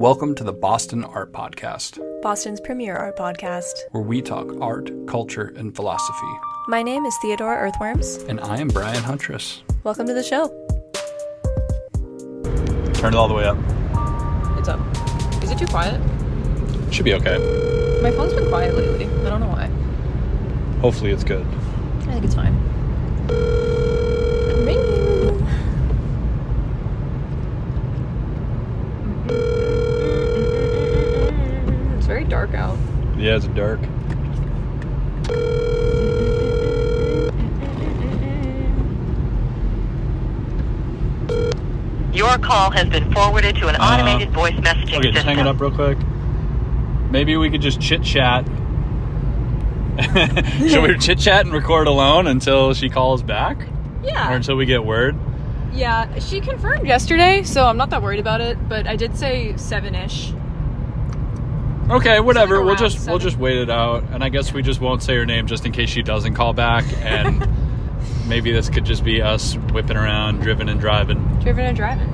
Welcome to the Boston Art Podcast, Boston's premier art podcast, where we talk art, culture, and philosophy. My name is Theodore Earthworms. And I am Brian Huntress. Welcome to the show. Turn it all the way up. It's up. Is it too quiet? Should be okay. My phone's been quiet lately. I don't know why. Hopefully it's good. I think it's fine. Ring. It's very dark out. Yeah, it's dark. Your call has been forwarded to an automated voice messaging Okay, just system. hang it up real quick. Maybe we could just chit-chat. Should we chit-chat and record alone until she calls back? Yeah. Or until we get word? Yeah, she confirmed yesterday, so I'm not that worried about it, but I did say 7-ish. Okay, whatever. Something We'll around just 7. wait it out, and I guess we just won't say her name just in case she doesn't call back. And maybe this could just be us whipping around, driven and driving. Driven and driving.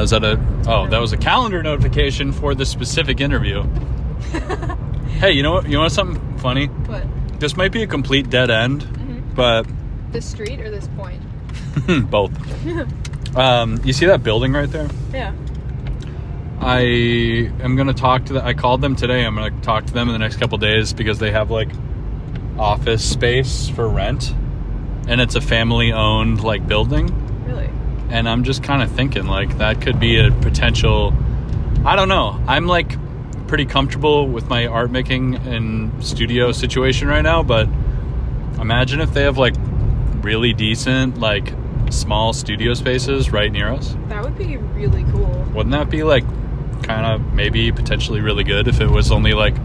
Is that a? Oh, that was a calendar notification for the specific interview. Hey, you know what? You want something funny? What? This might be a complete dead end, but This street or this point? both. You see that building right there? Yeah. I am going to talk to I called them today. I'm going to talk to them in the next couple days because they have like office space for rent, and it's a family-owned like building. Really? And I'm just kind of thinking like that could be a potential. I don't know. I'm like pretty comfortable with my art making and studio situation right now, but imagine if they have like really decent like small studio spaces right near us. That would be really cool. Wouldn't that be like kind of maybe potentially really good if it was only like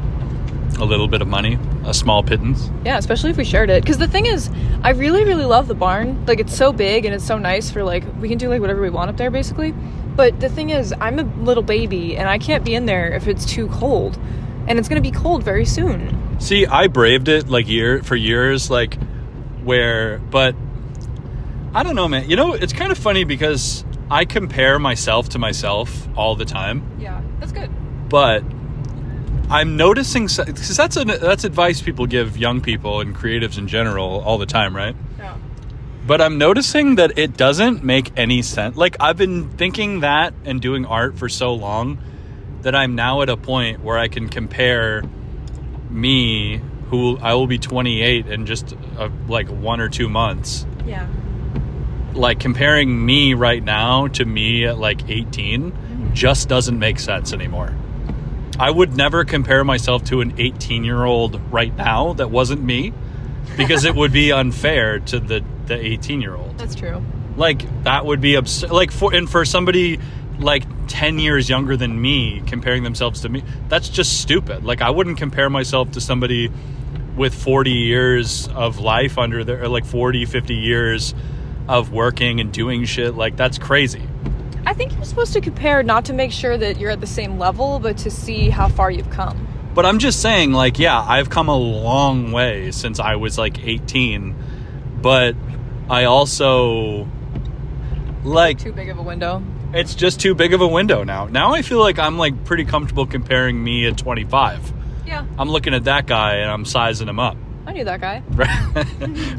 a little bit of money, a small pittance? Yeah, especially if we shared it. Because the thing is, I really, really love the barn. Like, it's so big and it's so nice for, like, we can do, like, whatever we want up there, basically. But the thing is, I'm a little baby and I can't be in there if it's too cold. And it's going to be cold very soon. See, I braved it like for years, like but I don't know, man. You know, it's kind of funny because I compare myself to myself all the time. Yeah, that's good. But I'm noticing, because that's advice people give young people and creatives in general all the time, right? Yeah. But I'm noticing that it doesn't make any sense. Like, I've been thinking that and doing art for so long that I'm now at a point where I can compare me, who I will be 28 in just like 1 or 2 months. Yeah. Like, comparing me right now to me at like 18 just doesn't make sense anymore. I would never compare myself to an 18-year-old right now that wasn't me, because it would be unfair to the 18-year-old. That's true. Like, that would be absurd. Like, for somebody like 10 years younger than me comparing themselves to me, that's just stupid. Like, I wouldn't compare myself to somebody with 40 years of life under there, or like 40, 50 years of working and doing shit. Like, that's crazy. I think you're supposed to compare not to make sure that you're at the same level, but to see how far you've come. But I'm just saying, like, yeah, I've come a long way since I was like 18, but I also like Too big of a window. It's just too big of a window now. Now I feel like I'm like pretty comfortable comparing me at 25. Yeah. I'm looking at that guy and I'm sizing him up. I knew that guy.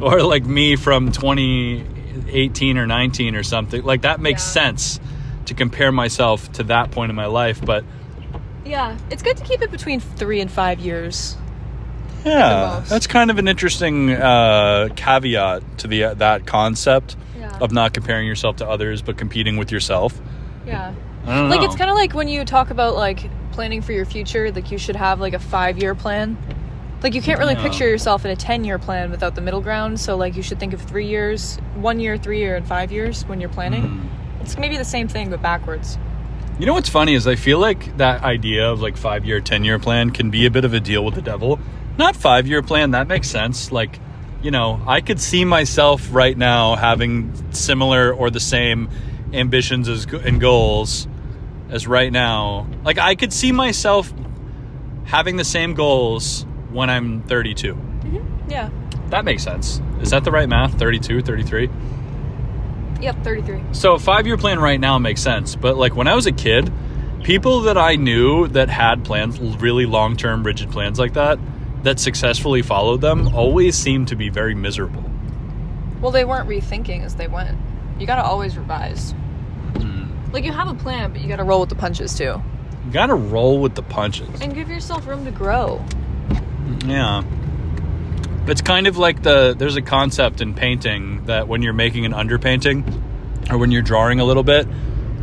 Or like me from 2018 or 19 or something. Like, that makes sense to compare myself to that point in my life. But yeah, it's good to keep it between 3 and 5 years. yeah, that's kind of an interesting caveat to that concept of not comparing yourself to others, but competing with yourself. Yeah. I don't know. Like, it's kind of like when you talk about, like, planning for your future, like, you should have, like, a 5-year plan. Like, you can't really picture yourself in a 10-year plan without the middle ground, so, like, you should think of 3 years, 1 year, 3 year, and 5 years when you're planning. It's maybe the same thing, but backwards. You know what's funny is I feel like that idea of, like, 5-year, 10-year plan can be a bit of a deal with the devil. Not 5-year plan, that makes sense. Like, you know, I could see myself right now having similar or the same ambitions and goals as right now. Like, I could see myself having the same goals when I'm 32. Yeah. That makes sense. Is that the right math? 32, 33? Yep, 33. So a 5-year plan right now makes sense. But like when I was a kid, people that I knew that had plans, really long-term rigid plans like that successfully followed them, always seemed to be very miserable. Well, they weren't rethinking as they went. You gotta always revise. Like, you have a plan, but you gotta roll with the punches too. You gotta roll with the punches. And give yourself room to grow. Yeah. It's kind of like there's a concept in painting that when you're making an underpainting, or when you're drawing a little bit,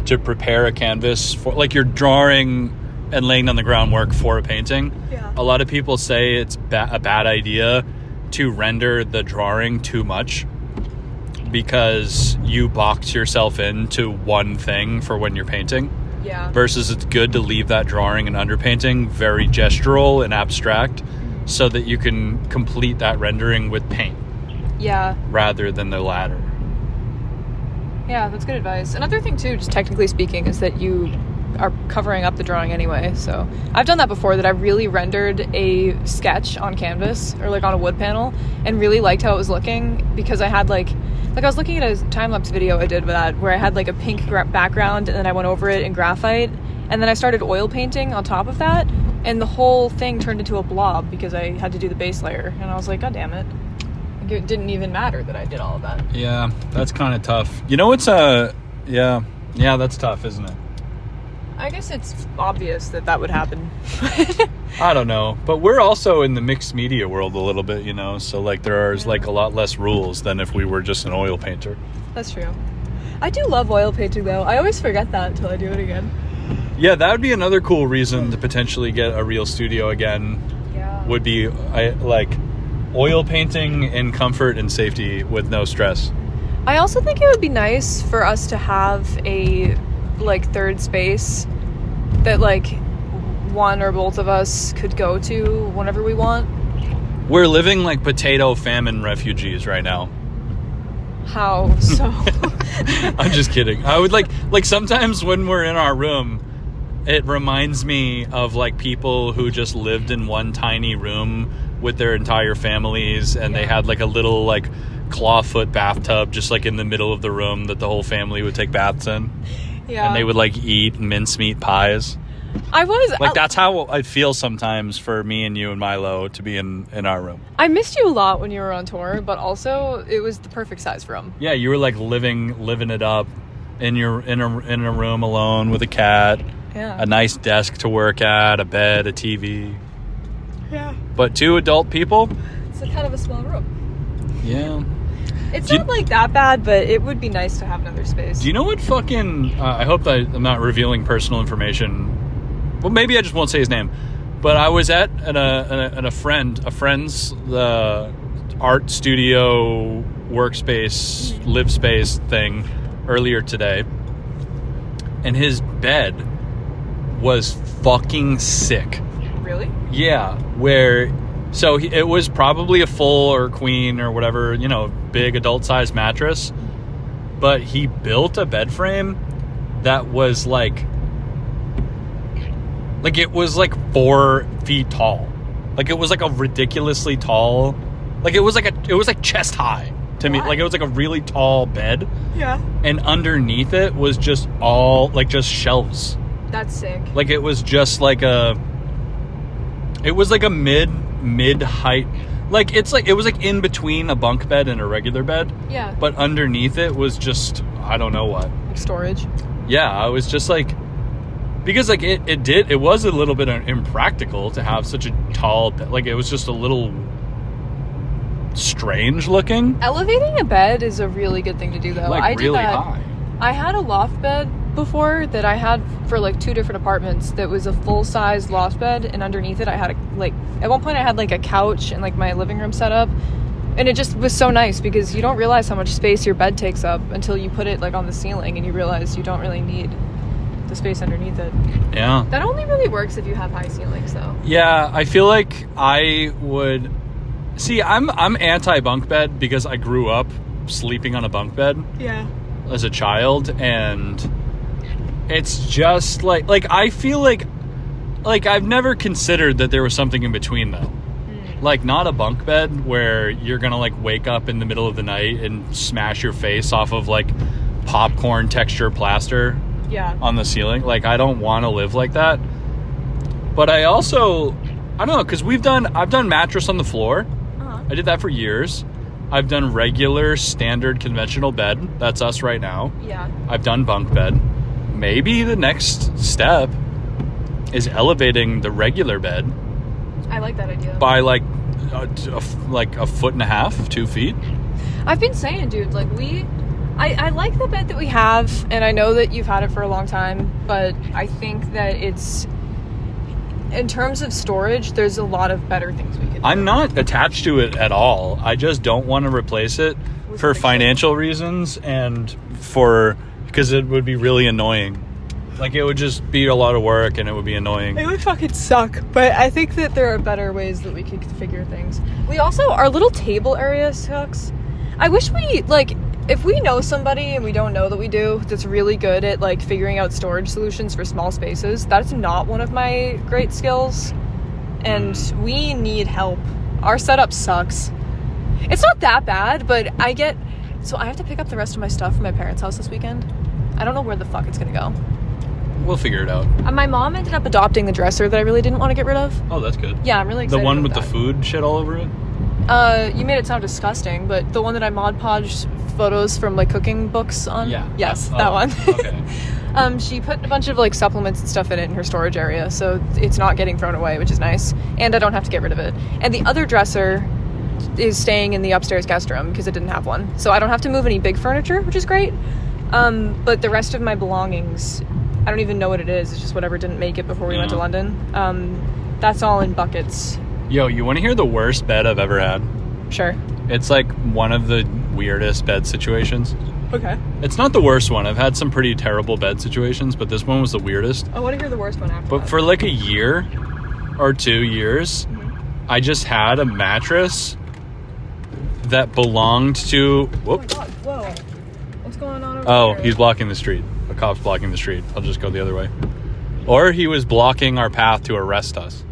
to prepare a canvas for, like, you're drawing and laying down the groundwork for a painting. Yeah. A lot of people say it's a bad idea to render the drawing too much, because you box yourself into one thing for when you're painting. Yeah. Versus it's good to leave that drawing and underpainting very gestural and abstract, so that you can complete that rendering with paint. Yeah. Rather than the latter. Yeah, that's good advice. Another thing too, just technically speaking, is that you are covering up the drawing anyway. So I've done that before, that I really rendered a sketch on canvas or like on a wood panel and really liked how it was looking, because I had like I was looking at a time-lapse video I did with that, where I had like a pink background and then I went over it in graphite, and then I started oil painting on top of that, and the whole thing turned into a blob because I had to do the base layer, and I was like, God damn it. It didn't even matter that I did all of that. Yeah, that's kind of tough. You know, it's yeah, that's tough, isn't it? I guess it's obvious that would happen. I don't know, but we're also in the mixed media world a little bit, you know, so like there's like a lot less rules than if we were just an oil painter. That's true. I do love oil painting though. I always forget that until I do it again. Yeah, that would be another cool reason to potentially get a real studio again. Yeah. Would be like oil painting in comfort and safety with no stress. I also think it would be nice for us to have a like third space that like one or both of us could go to whenever we want. We're living like potato famine refugees right now. How so? I'm just kidding. I would like sometimes when we're in our room, it reminds me of like people who just lived in one tiny room with their entire families, and they had like a little like clawfoot bathtub just like in the middle of the room that the whole family would take baths in. Yeah. And they would like eat mincemeat pies. That's how I feel sometimes for me and you and Milo to be in our room. I missed you a lot when you were on tour, but also it was the perfect size room. Yeah, you were like living it up in a room alone with a cat. Yeah. A nice desk to work at, a bed, a TV. Yeah. But two adult people? It's kind of a small room. Yeah. It's not like that bad, but it would be nice to have another space. Do you know what fucking... I hope that I'm not revealing personal information. Well, maybe I just won't say his name. But I was at a friend's art studio workspace, live space thing earlier today. And his bed was fucking sick. Really? Yeah, it was probably a full or queen or whatever, you know, big adult-sized mattress. But he built a bed frame that was like it was like 4 feet tall. Like it was like a ridiculously tall, like it was like chest high to me. Like it was like a really tall bed. Yeah. And underneath it was just all like just shelves. That's sick. Like it was just like a mid height. Like it was like in between a bunk bed and a regular bed. Yeah. But underneath it was just, I don't know what. Like storage. Yeah, I was just like, because like it was a little bit impractical to have such a tall bed. Like it was just a little strange looking. Elevating a bed is a really good thing to do though. Like I really did that. high. I had a loft bed before that I had for like 2 different apartments that was a full-size loft bed, and underneath it I had at one point I had like a couch and like my living room set up, and it just was so nice because you don't realize how much space your bed takes up until you put it like on the ceiling and you realize you don't really need the space underneath it. Yeah. That only really works if you have high ceilings though. Yeah, I feel like I would see I'm anti-bunk bed because I grew up sleeping on a bunk bed. Yeah. As a child, and it's just like I feel like I've never considered that there was something in between though. Like not a bunk bed where you're gonna like wake up in the middle of the night and smash your face off of like popcorn texture plaster on the ceiling. Like, I don't want to live like that. But I don't know, because I've done mattress on the floor. I did that for years. I've done regular, standard, conventional bed. That's us right now. Yeah. I've done bunk bed. Maybe the next step is elevating the regular bed. I like that idea. By like a foot and a half, 2 feet. I've been saying, dude, like I like the bed that we have, and I know that you've had it for a long time, but I think that it's, in terms of storage, there's a lot of better things we could do. I'm not attached to it at all. I just don't want to replace it for financial reasons and because it would be really annoying. Like, it would just be a lot of work and it would be annoying. It would fucking suck, but I think that there are better ways that we could configure things. We also, our little table area sucks. I wish we, like, if we know somebody, and we don't know that we do, that's really good at, like, figuring out storage solutions for small spaces, that's not one of my great skills, and we need help. Our setup sucks. It's not that bad, but I have to pick up the rest of my stuff from my parents' house this weekend. I don't know where the fuck it's gonna go. We'll figure it out. My mom ended up adopting the dresser that I really didn't want to get rid of. Oh, that's good. Yeah, I'm really excited. The one with about the food shit all over it? You made it sound disgusting, but the one that I Mod Podged photos from, like, cooking books on? Yeah. Yes, that one. Okay. She put a bunch of, like, supplements and stuff in it in her storage area, so it's not getting thrown away, which is nice. And I don't have to get rid of it. And the other dresser is staying in the upstairs guest room because it didn't have one. So I don't have to move any big furniture, which is great. But the rest of my belongings, I don't even know what it is. It's just whatever didn't make it before we went to London. That's all in buckets. Yo, you want to hear the worst bed I've ever had? Sure. It's like one of the weirdest bed situations. Okay. It's not the worst one. I've had some pretty terrible bed situations, but this one was the weirdest. I want to hear the worst one after But that. for like a year or 2 years, I just had a mattress that belonged to... Whoop. Oh my god, whoa. What's going on over here? He's blocking the street. A cop's blocking the street. I'll just go the other way. Or he was blocking our path to arrest us.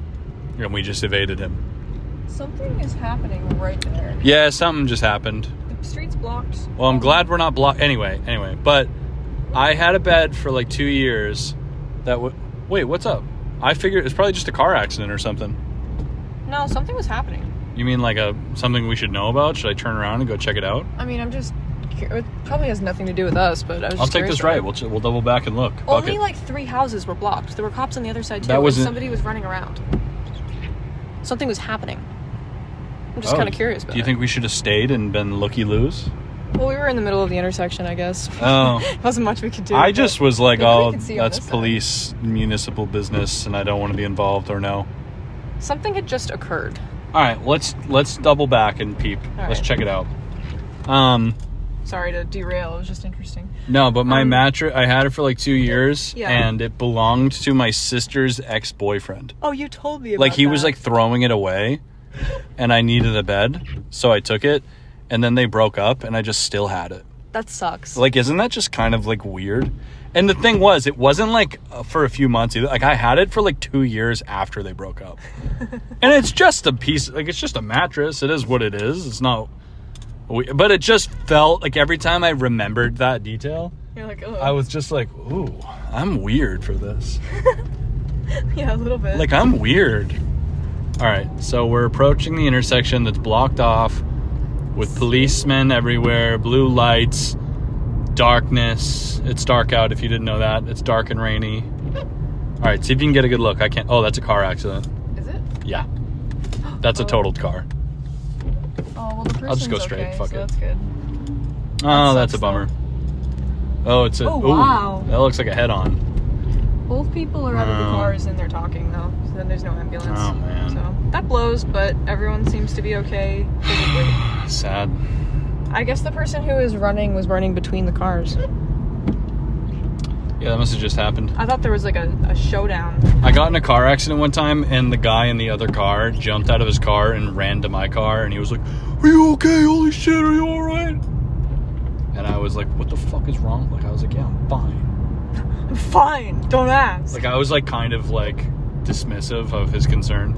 And we just evaded him. Something is happening right there. Yeah, something just happened. The street's blocked. Well, I'm glad we're not blocked. Anyway. But I had a bed for like 2 years that Wait, what's up? I figured it's probably just a car accident or something. No, something was happening. You mean like something we should know about? Should I turn around and go check it out? I mean, I'm just... It probably has nothing to do with us, but I was just I'll take curious this right. about it. We'll double back and look. Fuck Only it. like 3 houses were blocked. There were cops on the other side too. That wasn't... Somebody was running around. Something was happening. I'm just kind of curious about it. Do you think we should have stayed and been looky-loos? Well, we were in the middle of the intersection, I guess. Oh. Wasn't much we could do. I just was like, that's this police, municipal business, and I don't want to be involved or know. Something had just occurred. All right, let's double back and peep. Let's check it out. Sorry to derail. It was just interesting. No, but my mattress, I had it for like 2 years, Yeah. and it belonged to my sister's ex-boyfriend. Oh, you told me about Like, he that. was like throwing it away, and I needed a bed, so I took it, and then they broke up, and I just still had it. That sucks. Like, isn't that just kind of like weird? And the thing was, it wasn't like for a few months either. Like, I had it for like 2 years after they broke up. And it's just a piece, like, it's just a mattress. It is what it is. It's not, but it just felt like every time I remembered that detail, You're like, oh. I was just like, ooh, I'm weird for this. Yeah, a little bit. Like, I'm weird. All right, so we're approaching the intersection that's blocked off with policemen everywhere, blue lights, darkness. It's dark out if you didn't know that. It's dark and rainy. All right, see if you can get a good look. I can't. Oh, that's a car accident. Is it? Yeah. That's a totaled car. Oh, well, the person's I'll just go straight. okay, Fuck so it. that's good. Oh, That that's a sucks, bummer. Oh, it's a... Oh, ooh, wow. That looks like a head-on. Both people are out of the cars and they're talking, though. So then there's no ambulance. Oh, man. So that blows, but everyone seems to be okay physically. Sad. I guess the person who was running between the cars. Yeah, that must have just happened. I thought there was like a showdown. I got in a car accident one time, and the guy in the other car jumped out of his car and ran to my car, and he was like, "Are you okay? Holy shit, are you alright?" And I was like, what the fuck is wrong? Like, I was like, yeah, I'm fine. I'm fine. Don't ask. Like, I was like kind of like dismissive of his concern.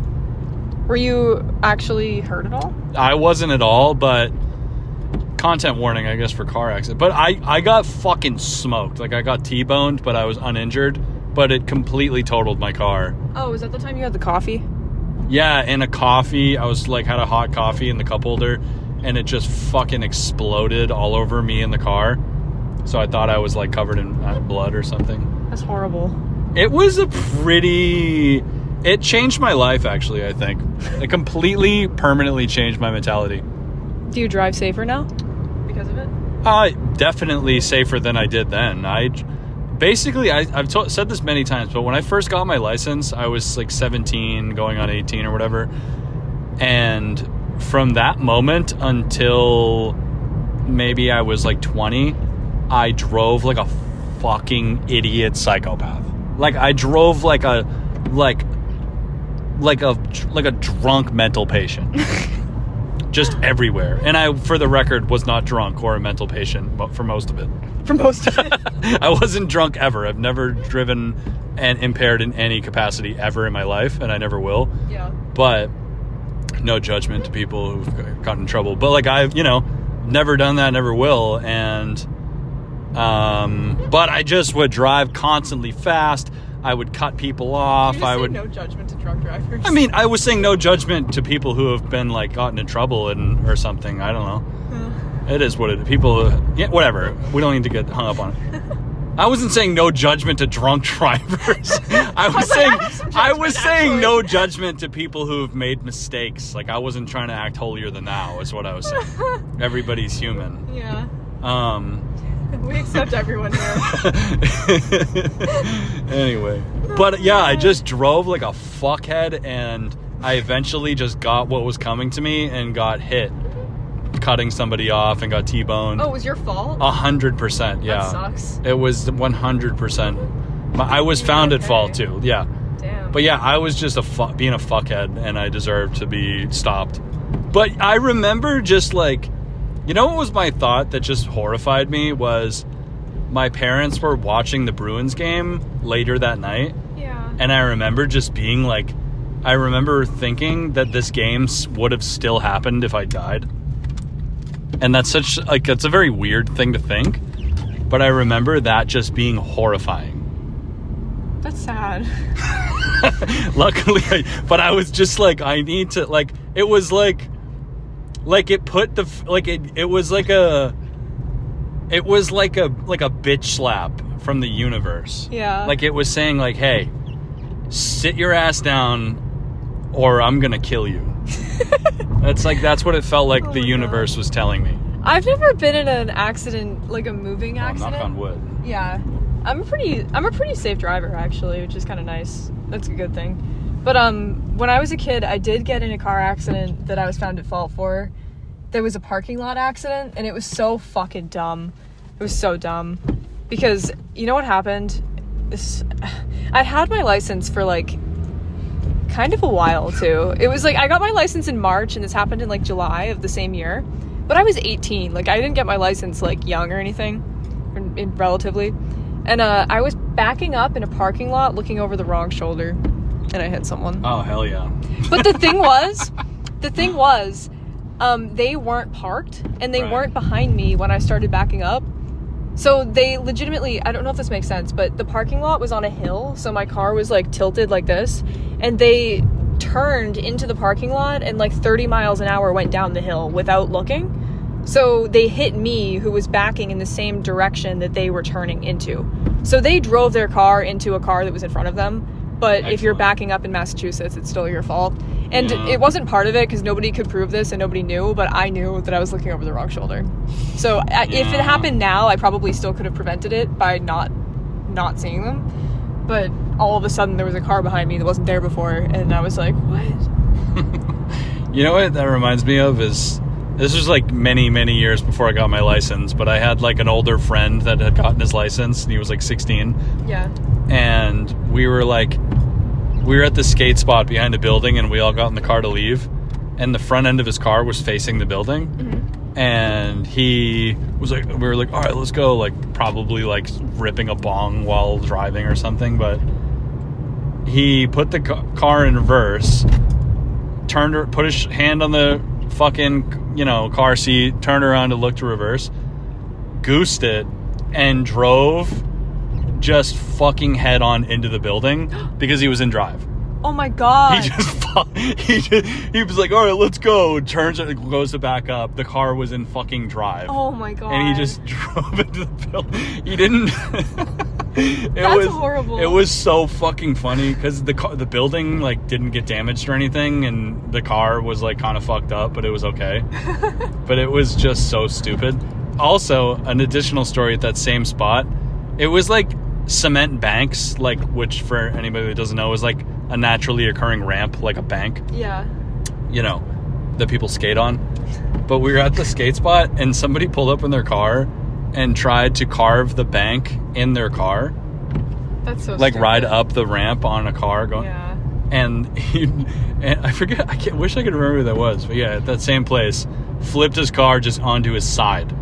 Were you actually hurt at all? I wasn't at all, but content warning, I guess, for car accident. But I got fucking smoked. Like, I got T-boned, but I was uninjured. But it completely totaled my car. Oh, was that the time you had the coffee? Yeah, and a coffee. I was like, had a hot coffee in the cup holder, and it just fucking exploded all over me in the car. So I thought I was like covered in blood or something. That's horrible. It was it changed my life, actually, I think. It completely, permanently changed my mentality. Do you drive safer now because of it? Definitely safer than I did then. I've said this many times, but when I first got my license, I was like 17, going on 18 or whatever. And from that moment until maybe I was like 20, I drove like a fucking idiot psychopath. Like, I drove like a drunk mental patient. Just everywhere. And I, for the record, was not drunk or a mental patient, but for most of it. For most of it. I wasn't drunk ever. I've never driven and impaired in any capacity ever in my life, and I never will. Yeah. But no judgment to people who've gotten in trouble. But like, I've, never done that, never will. And, but I just would drive constantly fast. I would cut people off. You just say no judgment to drunk drivers. I mean, I was saying no judgment to people who have been like gotten in trouble or something. I don't know. It is what it is. People, yeah, whatever. We don't need to get hung up on it. I wasn't saying no judgment to drunk drivers. I was saying no judgment to people who have made mistakes. Like, I wasn't trying to act holier than thou, is what I was saying. Everybody's human. Yeah. We accept everyone here. Anyway. But yeah, I just drove like a fuckhead, and I eventually just got what was coming to me and got hit, cutting somebody off, and got T-boned. Oh, it was your fault? 100%, yeah. That sucks. It was 100%. I was found at fault too, yeah. Damn. But yeah, I was just being a fuckhead, and I deserved to be stopped. But I remember just like, what was my thought that just horrified me was my parents were watching the Bruins game later that night. Yeah. And I remember just being like, I remember thinking that this game would have still happened if I died. And that's that's a very weird thing to think. But I remember that just being horrifying. That's sad. Luckily, but I was just like, I need to, like, it was like it put the, like, it was like a bitch slap from the universe. Yeah. Like, it was saying like, hey, sit your ass down or I'm gonna kill you. That's what it felt like the universe was telling me. I've never been in an accident, like a moving accident. Knock on wood. Yeah. I'm a pretty safe driver, actually, which is kind of nice. That's a good thing. But when I was a kid, I did get in a car accident that I was found at fault for. There was a parking lot accident, and it was so fucking dumb. It was so dumb. Because, you know what happened? I'd had my license for, like, kind of a while, too. It was, like, I got my license in March, and this happened in, like, July of the same year. But I was 18. Like, I didn't get my license, like, young or anything, relatively. And I was backing up in a parking lot looking over the wrong shoulder, and I hit someone. Oh, hell yeah. But the thing was, they weren't parked, and they weren't behind me when I started backing up. So they legitimately, I don't know if this makes sense, but the parking lot was on a hill, so my car was, like, tilted like this, and they turned into the parking lot and, like, 30 miles an hour went down the hill without looking. So they hit me, who was backing in the same direction that they were turning into. So they drove their car into a car that was in front of them. But Excellent. If you're backing up in Massachusetts, it's still your fault. And it wasn't part of it because nobody could prove this and nobody knew, but I knew that I was looking over the wrong shoulder. So if it happened now, I probably still could have prevented it by not seeing them. But all of a sudden there was a car behind me that wasn't there before, and I was like, what? You know what that reminds me of is, this was like many, many years before I got my license, but I had like an older friend that had gotten his license, and he was like 16. Yeah. And we were at the skate spot behind a building, and we all got in the car to leave, and the front end of his car was facing the building. Mm-hmm. And he was like, we were like, all right, let's go, like probably like ripping a bong while driving or something, but he put the car in reverse, put his hand on the fucking, car seat, turned around to look to reverse, goosed it, and drove just fucking head on into the building because he was in drive. Oh my god. He was like, all right, let's go. Turns it, goes to back up. The car was in fucking drive. Oh my god. And he just drove into the building. He didn't. That's horrible. It was so fucking funny because the building like didn't get damaged or anything, and the car was like kind of fucked up, but it was okay. But it was just so stupid. Also, an additional story at that same spot. It was like cement banks, like, which for anybody that doesn't know is like a naturally occurring ramp, like a bank. Yeah. That people skate on. But we were at the skate spot and somebody pulled up in their car and tried to carve the bank in their car. That's so like stupid. Ride up the ramp on a car going. Yeah. And I forget, wish I could remember who that was, but yeah, at that same place, flipped his car just onto his side,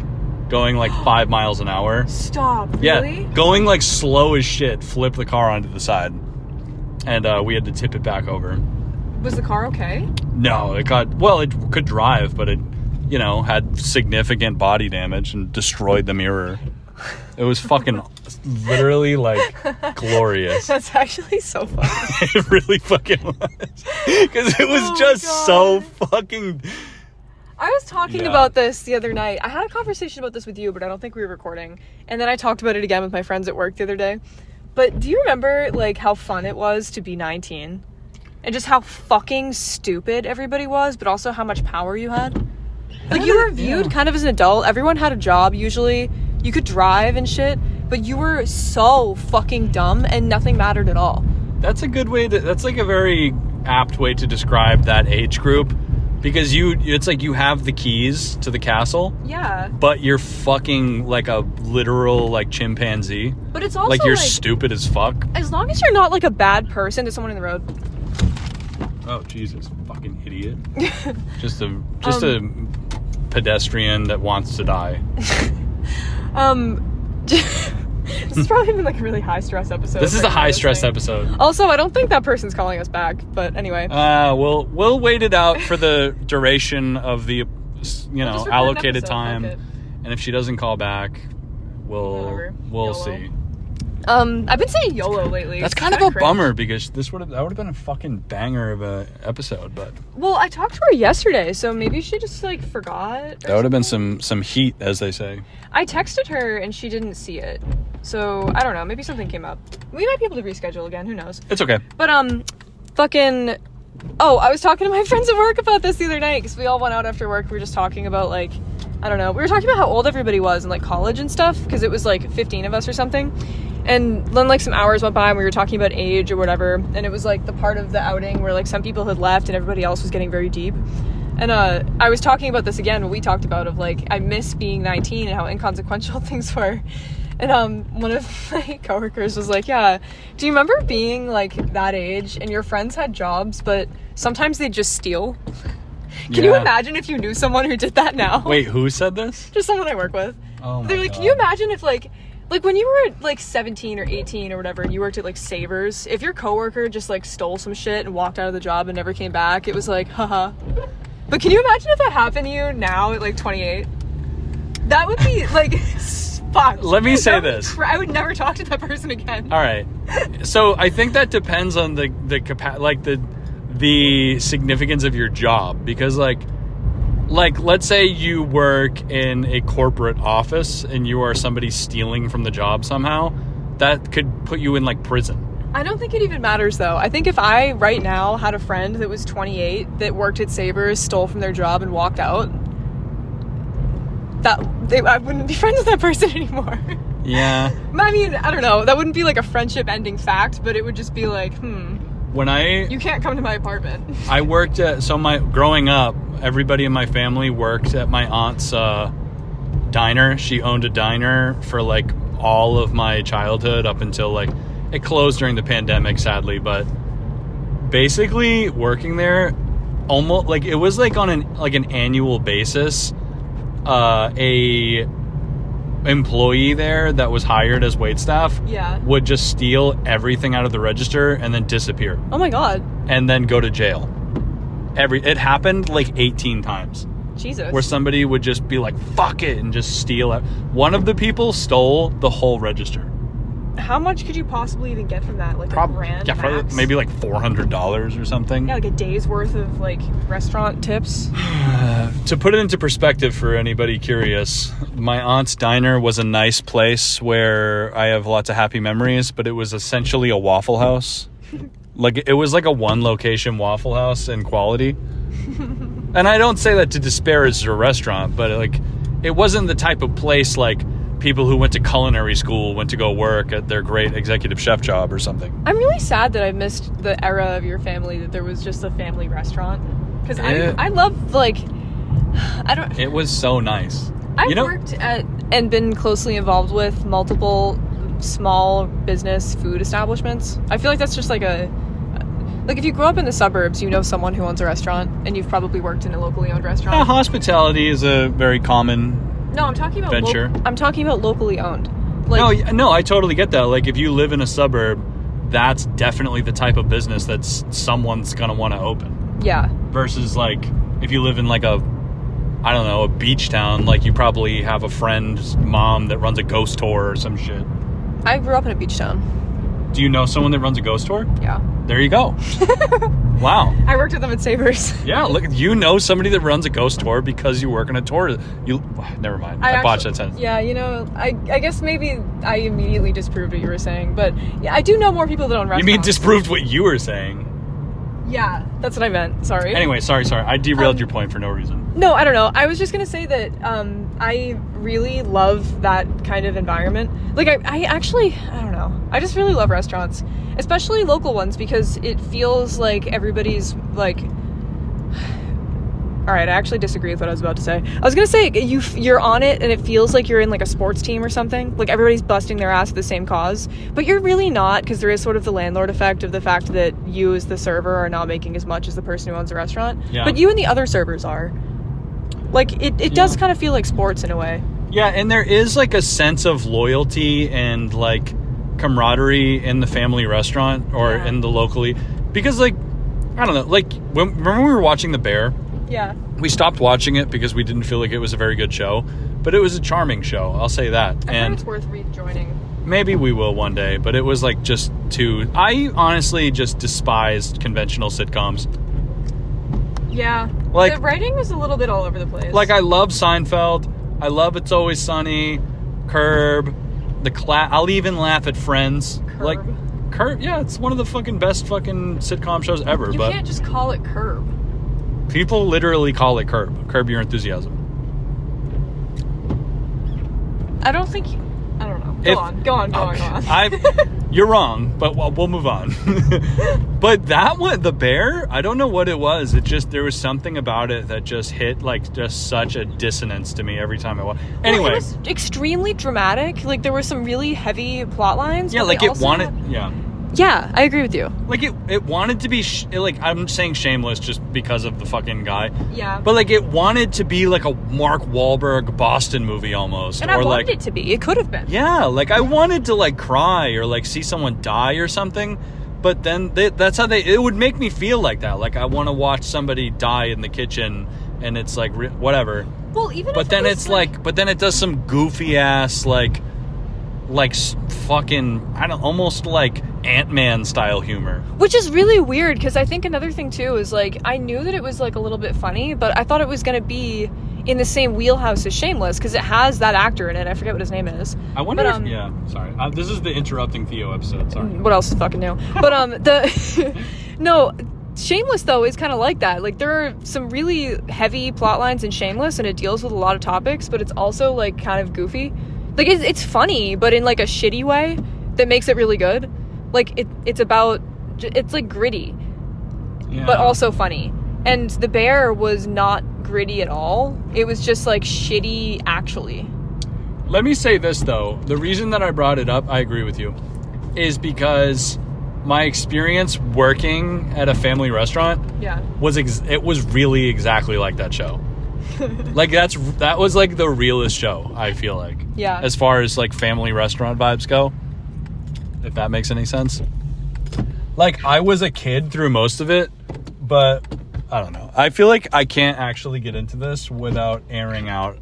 going like 5 miles an hour. Stop. Really? Yeah, going like slow as shit, flipped the car onto the side. And we had to tip it back over. Was the car okay? No, it could drive, but it, had significant body damage and destroyed the mirror. It was fucking literally like glorious. That's actually so funny. It really fucking was. Because it was just so fucking... I was talking about this the other night. I had a conversation about this with you, but I don't think we were recording. And then I talked about it again with my friends at work the other day. But do you remember, like, how fun it was to be 19? And just how fucking stupid everybody was, but also how much power you had? Like, you were viewed kind of as an adult. Everyone had a job, usually. You could drive and shit. But you were so fucking dumb, and nothing mattered at all. That's a good way to... That's, like, a very apt way to describe that age group. Because it's like you have the keys to the castle. Yeah. But you're fucking like a literal like chimpanzee. But it's also like you're stupid as fuck. As long as you're not like a bad person to someone in the road. Oh Jesus, fucking idiot. just a pedestrian that wants to die. This has probably been like a really high stress episode. This is a high stress episode. Also, I don't think that person's calling us back, but anyway. We'll wait it out for the duration of the allocated time. And if she doesn't call back, we'll see. I've been saying YOLO lately. That's kind of a bummer because that would have been a fucking banger of a episode, but well, I talked to her yesterday, so maybe she just like forgot. That would have been some heat, as they say. I texted her and she didn't see it. So, I don't know, maybe something came up. We might be able to reschedule again, who knows. It's okay. But I was talking to my friends at work about this the other night because we all went out after work. We were just talking about like, I don't know, we were talking about how old everybody was in like college and stuff because it was like 15 of us or something. And then like some hours went by and we were talking about age or whatever, and it was like the part of the outing where like some people had left and everybody else was getting very deep. And I was talking about this again, what we talked about of like I miss being 19 and how inconsequential things were. And one of my coworkers was like, yeah, do you remember being like that age and your friends had jobs but sometimes they'd just steal? Can you imagine if you knew someone who did that now? Wait, who said this? Just someone I work with. Oh my They're like, God. Can you imagine if like when you were like 17 or 18 or whatever and you worked at like Savers, if your coworker just like stole some shit and walked out of the job and never came back, it was like, haha. But can you imagine if that happened to you now at like 28? That would be like fuck. Let me say this. I would never talk to that person again. All right. So I think that depends on the significance of your job, because like let's say you work in a corporate office and you are somebody stealing from the job somehow, that could put you in like prison. I don't think it even matters though. I think if I right now had a friend that was 28 that worked at Savers, stole from their job and walked out, I wouldn't be friends with that person anymore. Yeah. I mean, I don't know. That wouldn't be like a friendship ending fact, but it would just be like, you can't come to my apartment. I worked at, growing up, everybody in my family worked at my aunt's diner. She owned a diner for like all of my childhood up until like, it closed during the pandemic, sadly, but basically working there almost like it was like on an annual basis. A employee there that was hired as waitstaff would just steal everything out of the register and then disappear. Oh my God. And then go to jail. It happened like 18 times. Jesus. Where somebody would just be like, fuck it, and just steal it. One of the people stole the whole register. How much could you possibly even get from that? Like a grand yeah, probably max? maybe like $400 or something. Yeah, like a day's worth of like restaurant tips. To put it into perspective for anybody curious, my aunt's diner was a nice place where I have lots of happy memories, but it was essentially a Waffle House. Like, it was like a one location Waffle House in quality. And I don't say that to disparage the restaurant, but like, it wasn't the type of place like people who went to culinary school went to go work at their great executive chef job or something. I'm really sad that I missed the era of your family that there was just a family restaurant. Because I love, like, I don't... It was so nice. I've worked at and been closely involved with multiple small business food establishments. I feel like that's just like if you grow up in the suburbs, you know someone who owns a restaurant, and you've probably worked in a locally owned restaurant. Hospitality is a very common... No, I'm talking about venture. I'm talking about locally owned. Like, no, I totally get that. Like, if you live in a suburb, that's definitely the type of business that someone's gonna want to open. Yeah. Versus like if you live in like a beach town, like you probably have a friend's mom that runs a ghost tour or some shit. I grew up in a beach town. Do you know someone that runs a ghost tour? Yeah. There you go. Wow. I worked with them at Savers. Yeah, look, you know somebody that runs a ghost tour because you work on a tour. Never mind. I botched that sentence. Yeah, I guess maybe I immediately disproved what you were saying, but yeah, I do know more people that own restaurants. You mean disproved what you were saying? Yeah, that's what I meant. Sorry. Anyway, sorry. I derailed your point for no reason. No, I don't know. I was just going to say that I really love that kind of environment. Like, I actually, I don't know. I just really love restaurants, especially local ones, because it feels like everybody's, like... All right, I actually disagree with what I was about to say. I was going to say, you're on it, and it feels like you're in, like, a sports team or something. Like, everybody's busting their ass for the same cause. But you're really not, because there is sort of the landlord effect of the fact that you as the server are not making as much as the person who owns the restaurant. Yeah. But you and the other servers are. Like, it does kind of feel like sports in a way. Yeah, and there is, like, a sense of loyalty and, like, camaraderie in the family restaurant or in the locally. Because, like, I don't know, like, remember we were watching The Bear? Yeah. We stopped watching it because we didn't feel like it was a very good show, but it was a charming show, I'll say that. I heard it's worth rejoining. Maybe we will one day, but it was like just too... I honestly just despised conventional sitcoms. Yeah. Like, the writing was a little bit all over the place. Like, I love Seinfeld. I love It's Always Sunny, Curb, I'll even laugh at Friends. Curb. Like, Curb, yeah, it's one of the fucking best fucking sitcom shows ever. You can't just call it Curb. People literally call it Curb Your Enthusiasm. I don't know. Go on. You're wrong, but we'll move on. But that one, The Bear, I don't know what it was. There was something about it that just hit like just such a dissonance to me every time I watched. Anyway, well, it was extremely dramatic. Like, there were some really heavy plot lines. Yeah, like Yeah, I agree with you. Like, it wanted to be, like, I'm saying shameless just because of the fucking guy. Yeah. But, like, it wanted to be, like, a Mark Wahlberg Boston movie almost. And I wanted it to be. It could have been. Yeah, like, I wanted to, like, cry or, like, see someone die or something. But then, that's how it would make me feel like that. Like, I want to watch somebody die in the kitchen, and it's, like, whatever. Well, even but if then it it's, like, but then it does some goofy-ass, like fucking, I don't, almost like Ant-Man style humor. Which is really weird, because I think another thing too is, like, I knew that it was, like, a little bit funny, but I thought it was going to be in the same wheelhouse as Shameless, because it has that actor in it. I forget what his name is. I wonder sorry. This is the interrupting Theo episode, sorry. What else is fucking new? But, no, Shameless, though, is kind of like that. Like, there are some really heavy plot lines in Shameless, and it deals with a lot of topics, but it's also, like, kind of goofy. Like, it's funny, but in, like, a shitty way that makes it really good. Like, it's like, gritty, but also funny. And The Bear was not gritty at all. It was just, like, shitty, actually. Let me say this, though. The reason that I brought it up, I agree with you, is because my experience working at a family restaurant it was really exactly like that show. Like, that was, like, the realest show, I feel like. Yeah. As far as, like, family restaurant vibes go. If that makes any sense. Like, I was a kid through most of it, but I don't know. I feel like I can't actually get into this without airing out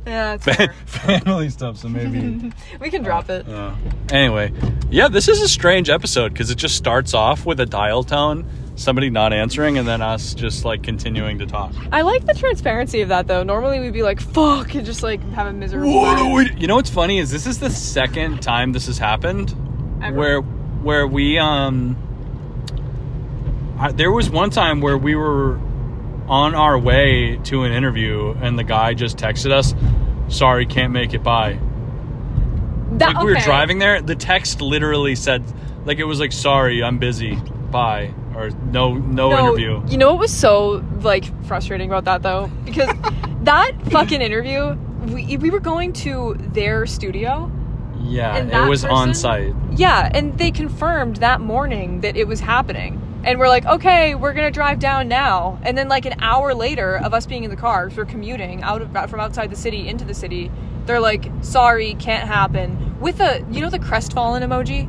Yeah, that's fair. family stuff, so maybe we can drop it. Anyway, yeah, this is a strange episode because it just starts off with a dial tone, somebody not answering, and then us just like continuing to talk. I like the transparency of that though. Normally we'd be like, fuck, and just like have a miserable day. You know what's funny is this is the second time this has happened. Ever. Where we there was one time where we were on our way to an interview and the guy just texted us, sorry, can't make it by. Like we were driving there, the text literally said, like, it was like, sorry, I'm busy, bye, or no interview. You know what was so like frustrating about that though? Because that fucking interview, we were going to their studio. Yeah, and it was on site. Yeah, and they confirmed that morning that it was happening. And we're like, okay, we're going to drive down now. And then like an hour later of us being in the car, we're commuting from outside the city into the city. They're like, sorry, can't happen. With the crestfallen emoji?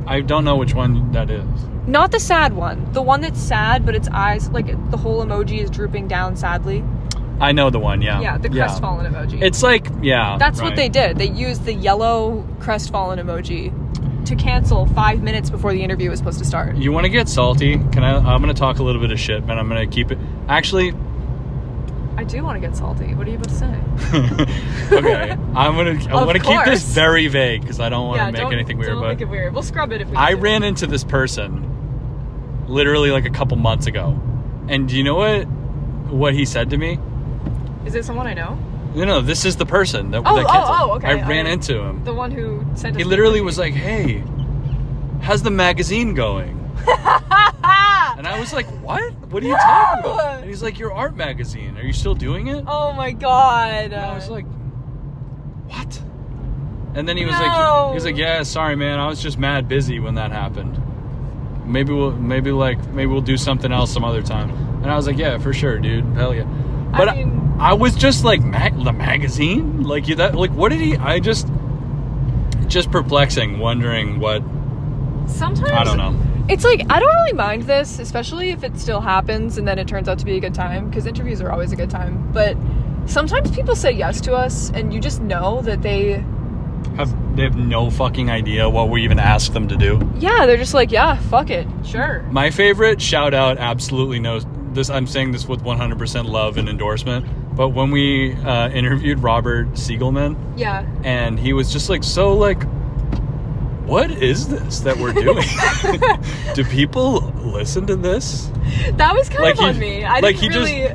I don't know which one that is. Not the sad one. The one that's sad, but its eyes, like the whole emoji is drooping down sadly. I know the one, yeah. Yeah, the crestfallen emoji. It's like, yeah. That's right. What they did. They used the yellow crestfallen emoji to cancel 5 minutes before the interview was supposed to start. You want to get salty? I'm going to talk a little bit of shit, but I'm going to keep it. Actually, I do want to get salty. What are you about to say? Okay, I'm going to keep this very vague because I don't want to make anything weird. Don't make it weird. We'll scrub it if we I ran into this person literally like a couple months ago, and do you know what he said to me? Is it someone I know? No, this is the person that okay. I ran into him. The one who sent us. He literally was like, "Hey, how's the magazine going?" And I was like, "What? What are you talking about?" And he's like, "Your art magazine. Are you still doing it?" Oh my god! And I was like, "What?" And then he was like, "Yeah, sorry, man. I was just mad busy when that happened. Maybe we'll do something else some other time." And I was like, "Yeah, for sure, dude. Hell yeah." But I was just like, the magazine? Like, what did he... just perplexing, wondering what... Sometimes... I don't know. It's like, I don't really mind this, especially if it still happens and then it turns out to be a good time, because interviews are always a good time. But sometimes people say yes to us, and you just know that they have no fucking idea what we even asked them to do. Yeah, they're just like, yeah, fuck it, sure. My favorite shout out absolutely knows... This, I'm saying this with 100% love and endorsement, but when we interviewed Robert Siegelman, yeah, and he was just like, so like, what is this that we're doing? Do people listen to this? That was kind of on me. I didn't really...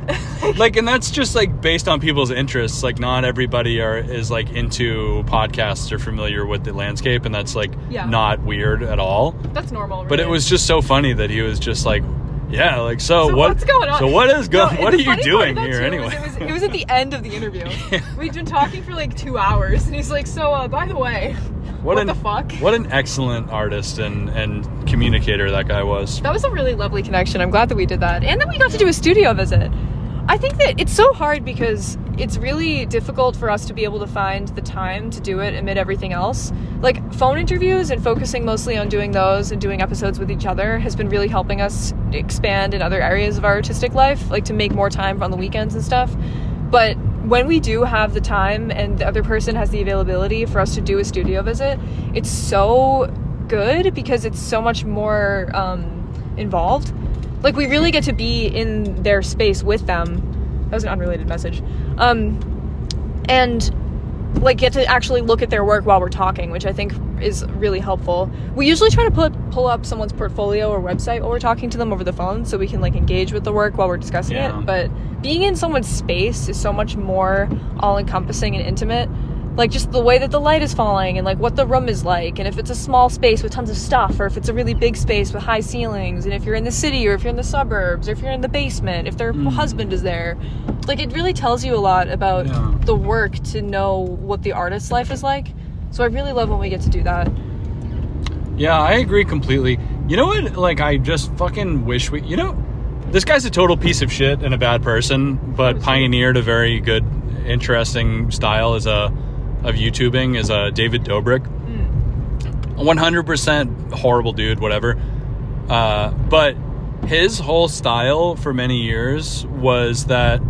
and that's just like based on people's interests. Like, not everybody is like into podcasts or familiar with the landscape, and that's like not weird at all. That's normal. Really. But it was just so funny that he was just like, yeah, like, so what's going on? So what is going? No, what are you doing here anyway? It was at the end of the interview. Yeah. We'd been talking for like 2 hours, and he's like, "So, by the way, what the fuck?" What an excellent artist and communicator that guy was. That was a really lovely connection. I'm glad that we did that, and then we got to do a studio visit. I think that it's so hard because it's really difficult for us to be able to find the time to do it amid everything else. Like, phone interviews and focusing mostly on doing those and doing episodes with each other has been really helping us expand in other areas of our artistic life, like to make more time on the weekends and stuff. But when we do have the time and the other person has the availability for us to do a studio visit, it's so good because it's so much more involved. Like, we really get to be in their space with them. That was an unrelated message. And, like, get to actually look at their work while we're talking, which I think is really helpful. We usually try to pull up someone's portfolio or website while we're talking to them over the phone so we can, like, engage with the work while we're discussing it. But being in someone's space is so much more all-encompassing and intimate. Like, just the way that the light is falling and, like, what the room is like, and if it's a small space with tons of stuff, or if it's a really big space with high ceilings, and if you're in the city, or if you're in the suburbs, or if you're in the basement, if their husband is there. Like, it really tells you a lot about the work to know what the artist's life is like. So I really love when we get to do that. Yeah, I agree completely. You know what? Like, I just fucking wish we... You know, this guy's a total piece of shit and a bad person, but pioneered a very good, interesting style of YouTubing is David Dobrik. 100% horrible dude, whatever. But his whole style for many years was that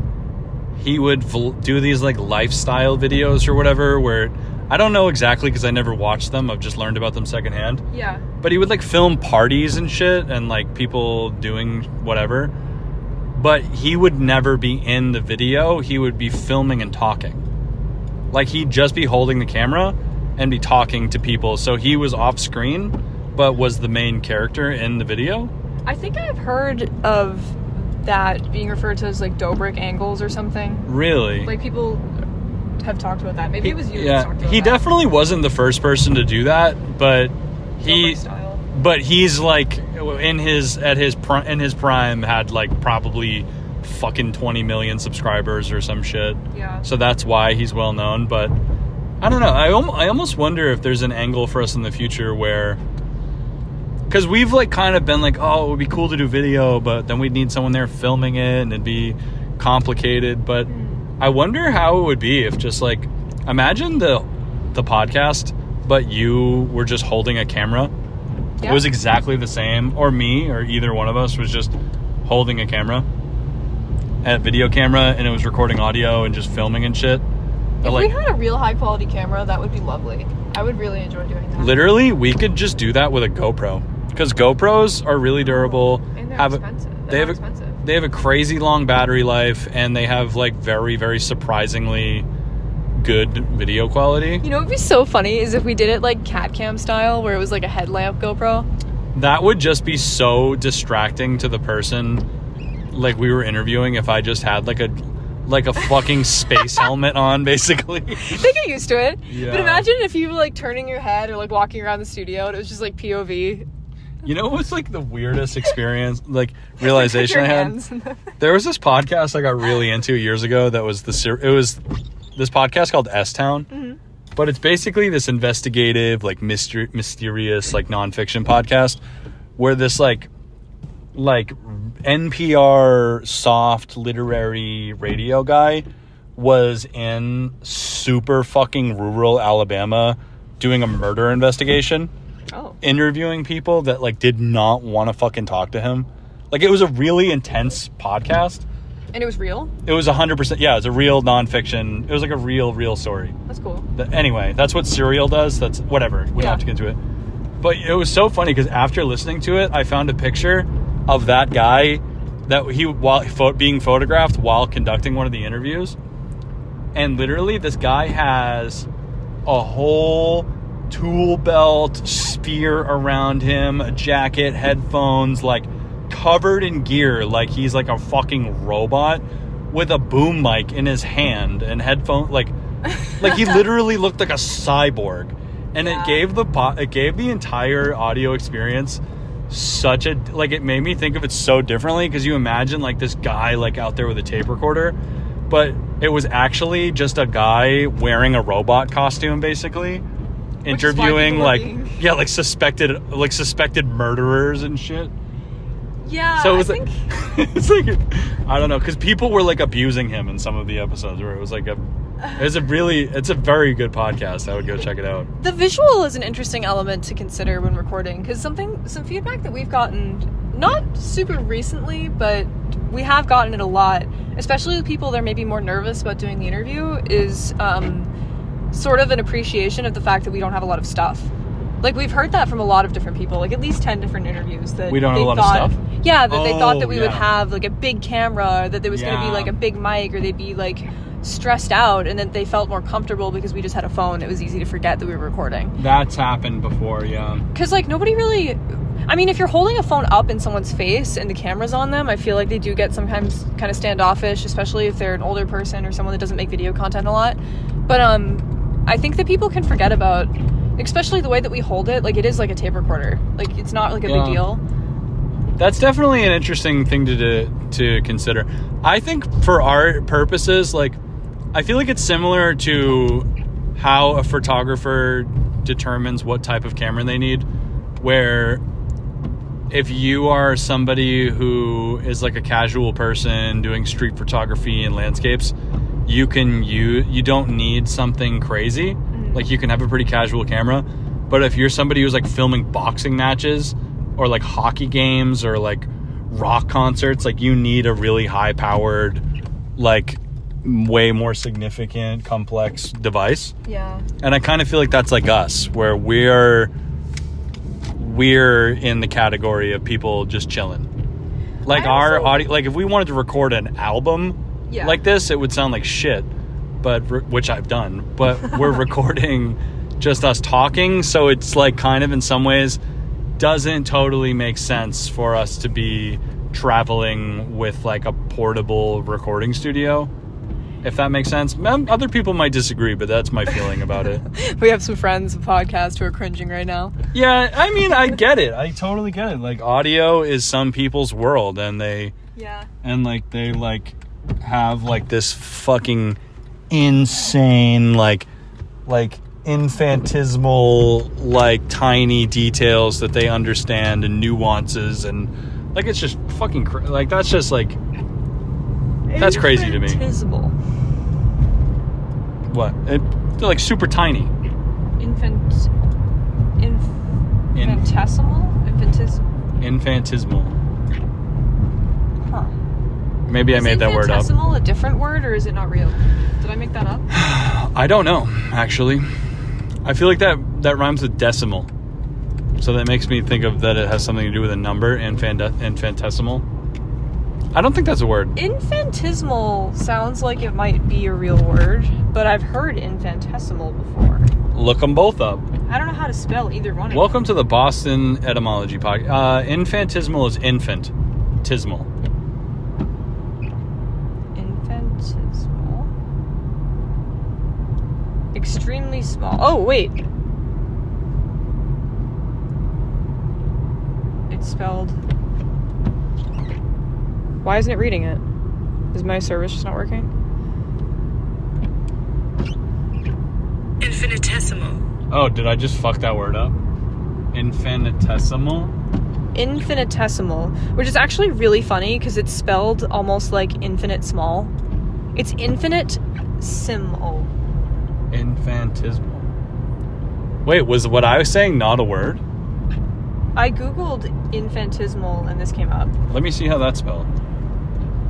he would do these like lifestyle videos or whatever, where I don't know exactly because I never watched them. I've just learned about them secondhand. Yeah. But he would like film parties and shit and like people doing whatever. But he would never be in the video. He would be filming and talking. Like he'd just be holding the camera and be talking to people. So he was off screen, but was the main character in the video. I think I've heard of that being referred to as like Dobrik angles or something. Really? Like people have talked about that. Maybe it was you that talked about he that. definitely wasn't the first person to do that, but he's like in his prime had like probably fucking 20 million subscribers or some shit. Yeah. So that's why he's well known, but I don't know. I almost wonder if there's an angle for us in the future where, because we've like kind of been like, oh, it would be cool to do video, but then we'd need someone there filming it and it'd be complicated. But I wonder how it would be if just like, imagine the podcast, but you were just holding a camera. Yeah. It was exactly the same, or me, or either one of us was just holding a camera, a video camera, and it was recording audio and just filming and shit. If we had a real high quality camera, that would be lovely. I would really enjoy doing that. Literally, we could just do that with a GoPro, because GoPros are really durable. And they're expensive. They have a crazy long battery life, and they have like very, very surprisingly good video quality. You know what would be so funny is if we did it like cat cam style, where it was like a headlamp GoPro. That would just be so distracting to the person like we were interviewing if I just had like a fucking space helmet on, basically. They get used to it. Yeah. But imagine if you were like turning your head or like walking around the studio and it was just like POV. You know what's like the weirdest experience, like realization I had? There was this podcast I got really into years ago that was this podcast called S-Town. Mm-hmm. But it's basically this investigative, like mysterious, like nonfiction podcast where this like NPR soft literary radio guy was in super fucking rural Alabama doing a murder investigation. Oh. Interviewing people that like did not want to fucking talk to him. Like it was a really intense podcast. And it was real? It was 100%. Yeah, it was a real nonfiction. It was like a real story. That's cool. Anyway, that's what Serial does. That's whatever. We don't have to get into it. But it was so funny because after listening to it, I found a picture of that guy that while being photographed while conducting one of the interviews. And literally this guy has a whole tool belt, spear around him, a jacket, headphones, like covered in gear, like he's like a fucking robot with a boom mic in his hand and headphones, like he literally looked like a cyborg. And it gave the entire audio experience such a, like, it made me think of it so differently, because you imagine like this guy like out there with a tape recorder, but it was actually just a guy wearing a robot costume, basically interviewing suspected murderers and shit. Yeah, so it was it's like, I don't know, because people were like abusing him in some of the episodes where it was like it's a very good podcast. I would go check it out. The visual is an interesting element to consider when recording, because some feedback that we've gotten, not super recently, but we have gotten it a lot, especially with people that are maybe more nervous about doing the interview, is sort of an appreciation of the fact that we don't have a lot of stuff. Like, we've heard that from a lot of different people, like at least 10 different interviews, that we don't have a lot of stuff. Yeah, that they thought that we would have like a big camera, or that there was going to be like a big mic, or they'd be like stressed out, and that they felt more comfortable because we just had a phone. It was easy to forget that we were recording. That's happened before, yeah. Because like nobody really, I mean, if you're holding a phone up in someone's face and the camera's on them, I feel like they do get sometimes kind of standoffish, especially if they're an older person or someone that doesn't make video content a lot. But I think that people can forget about, especially the way that we hold it, like it is like a tape recorder. Like it's not like a big deal. That's definitely an interesting thing to consider. I think for our purposes, like, I feel like it's similar to how a photographer determines what type of camera they need, where if you are somebody who is like a casual person doing street photography and landscapes, you don't need something crazy. Like, you can have a pretty casual camera. But if you're somebody who's like filming boxing matches or like hockey games or like rock concerts, like you need a really high powered, like way more significant, complex device. Yeah. And I kind of feel like that's like us, where we're in the category of people just chilling. Like our audio, like if we wanted to record an album like this, it would sound like shit, but which I've done, but we're recording just us talking, so it's like kind of in some ways doesn't totally make sense for us to be traveling with like a portable recording studio, if that makes sense. Other people might disagree, but that's my feeling about it. We have some friends of podcast who are cringing right now. Yeah, I mean, I get it. I totally get it. Like, audio is some people's world, and they have like this fucking insane like infinitesimal, like tiny details that they understand and nuances, and like it's just fucking like that's just like that's crazy to me. What? They're like super tiny. Infinitesimal. Huh. Maybe I made that word up. Is infinitesimal a different word, or is it not real? Did I make that up? I don't know, actually. I feel like that rhymes with decimal. So that makes me think of that it has something to do with a number, infinitesimal. I don't think that's a word. Infinitesimal sounds like it might be a real word, but I've heard infinitesimal before. Look them both up. I don't know how to spell either one. Welcome to the Boston Etymology Podcast. Infinitesimal is infantesimal. Infinitesimal. Extremely small. Oh, wait. It's spelled... Why isn't it reading it? Is my service just not working? Infinitesimal. Oh, did I just fuck that word up? Infinitesimal? Infinitesimal, which is actually really funny because it's spelled almost like infinite small. It's infinitesimal. Infinitesimal. Wait, was what I was saying not a word? I googled infinitesimal and this came up. Let me see how that's spelled.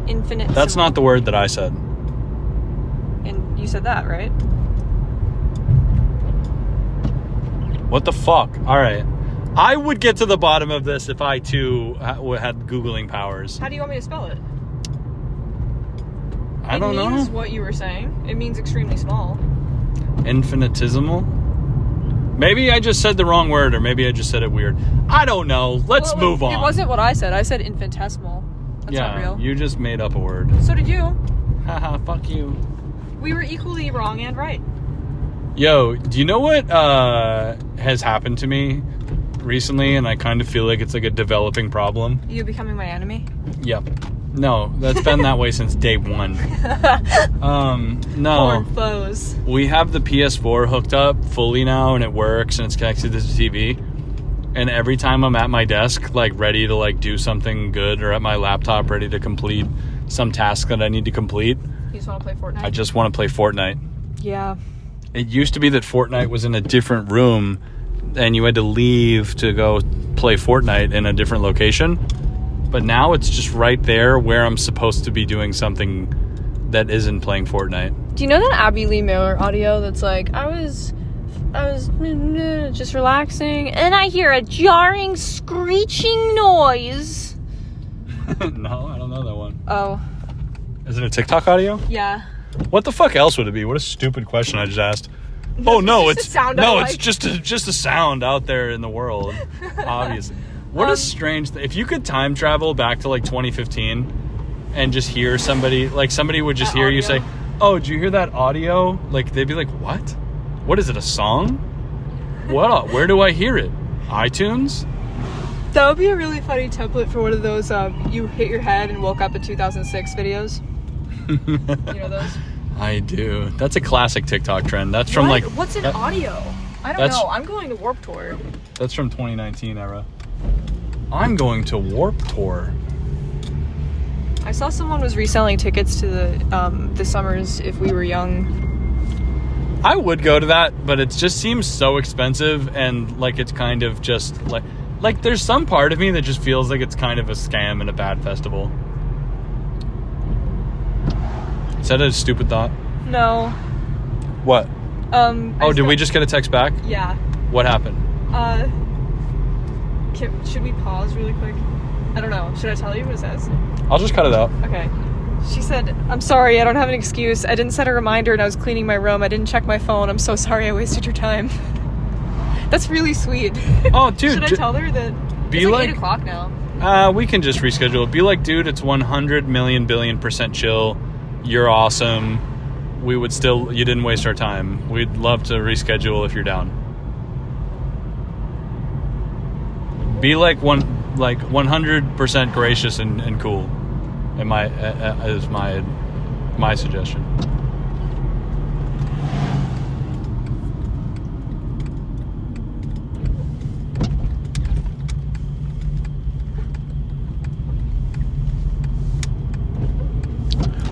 Infinitesimal. That's not the word that I said. And you said that, right? What the fuck? All right. I would get to the bottom of this if I too had Googling powers. How do you want me to spell it? I don't know. It means what you were saying. It means extremely small. Infinitesimal? Maybe I just said the wrong word, or maybe I just said it weird. I don't know. Let's move on. It wasn't what I said. I said infinitesimal. That's not real. You just made up a word. So did you. Haha, fuck you. We were equally wrong and right. Yo, do you know what has happened to me recently, and I kind of feel like it's like a developing problem? You becoming my enemy? Yep. No, that's been that way since day one. No. Foreign foes. We have the PS4 hooked up fully now, and it works, and it's connected to the TV. And every time I'm at my desk, like ready to like do something good, or at my laptop ready to complete some task that I need to complete, You just want to play Fortnite? I just want to play Fortnite. Yeah. It used to be that Fortnite was in a different room, and you had to leave to go play Fortnite in a different location. But now it's just right there where I'm supposed to be doing something that isn't playing Fortnite. Do you know that Abby Lee Miller audio that's like, I was just relaxing, and I hear a jarring, screeching noise? No, I don't know that one. Oh. Is it a TikTok audio? Yeah. What the fuck else would it be? What a stupid question I just asked. It's just a sound out there in the world, obviously. What a strange thing. If you could time travel back to like 2015 and just hear somebody, like somebody would just hear you say, "Oh, did you hear that audio?" Like they'd be like, "What? What is it? A song? What? Where do I hear it? iTunes?" That would be a really funny template for one of those you hit your head and woke up in 2006 videos. You know those? I do. That's a classic TikTok trend. That's from like... What's an audio? I don't know. I'm going to Warped Tour. That's from 2019 era. I'm going to Warped Tour. I saw someone was reselling tickets to the Summers If We Were Young. I would go to that, but it just seems so expensive, and like it's kind of just like Like, there's some part of me that just feels like it's kind of a scam and a bad festival. Is that a stupid thought? No. What? Did we just get a text back? Yeah. What happened? Should we pause really quick? I don't know. Should I tell you what it says? I'll just cut it out. Okay. She said, I'm sorry, I don't have an excuse. I didn't set a reminder and I was cleaning my room. I didn't check my phone. I'm so sorry I wasted your time. That's really sweet. Oh, dude. Should I tell her that be it's like 8 o'clock now? We can just reschedule it. Be like, dude, it's 100 million billion% chill. You're awesome. You didn't waste our time. We'd love to reschedule if you're down. Be like 100% gracious and cool. Is my suggestion.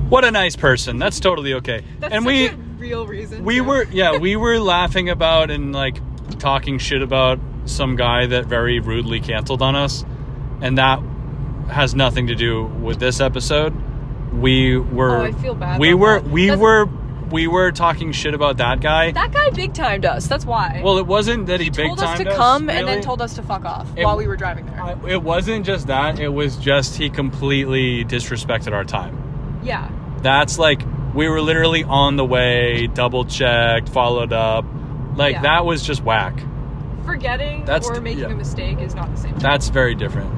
What a nice person. That's totally okay. That's and such we a real reason. we were laughing about and like talking shit about some guy that very rudely canceled on us, and that has nothing to do with this episode. We were I feel bad we about were that. we were talking shit about that guy. That guy big timed us. That's why. Well, it wasn't that he big timed us. Told us to come really. and then told us to fuck off while we were driving there. It wasn't just that. It was just he completely disrespected our time. Yeah. That's like, we were literally on the way, double checked, followed up. Like, that was just whack. Forgetting or making a mistake is not the same thing. That's very different.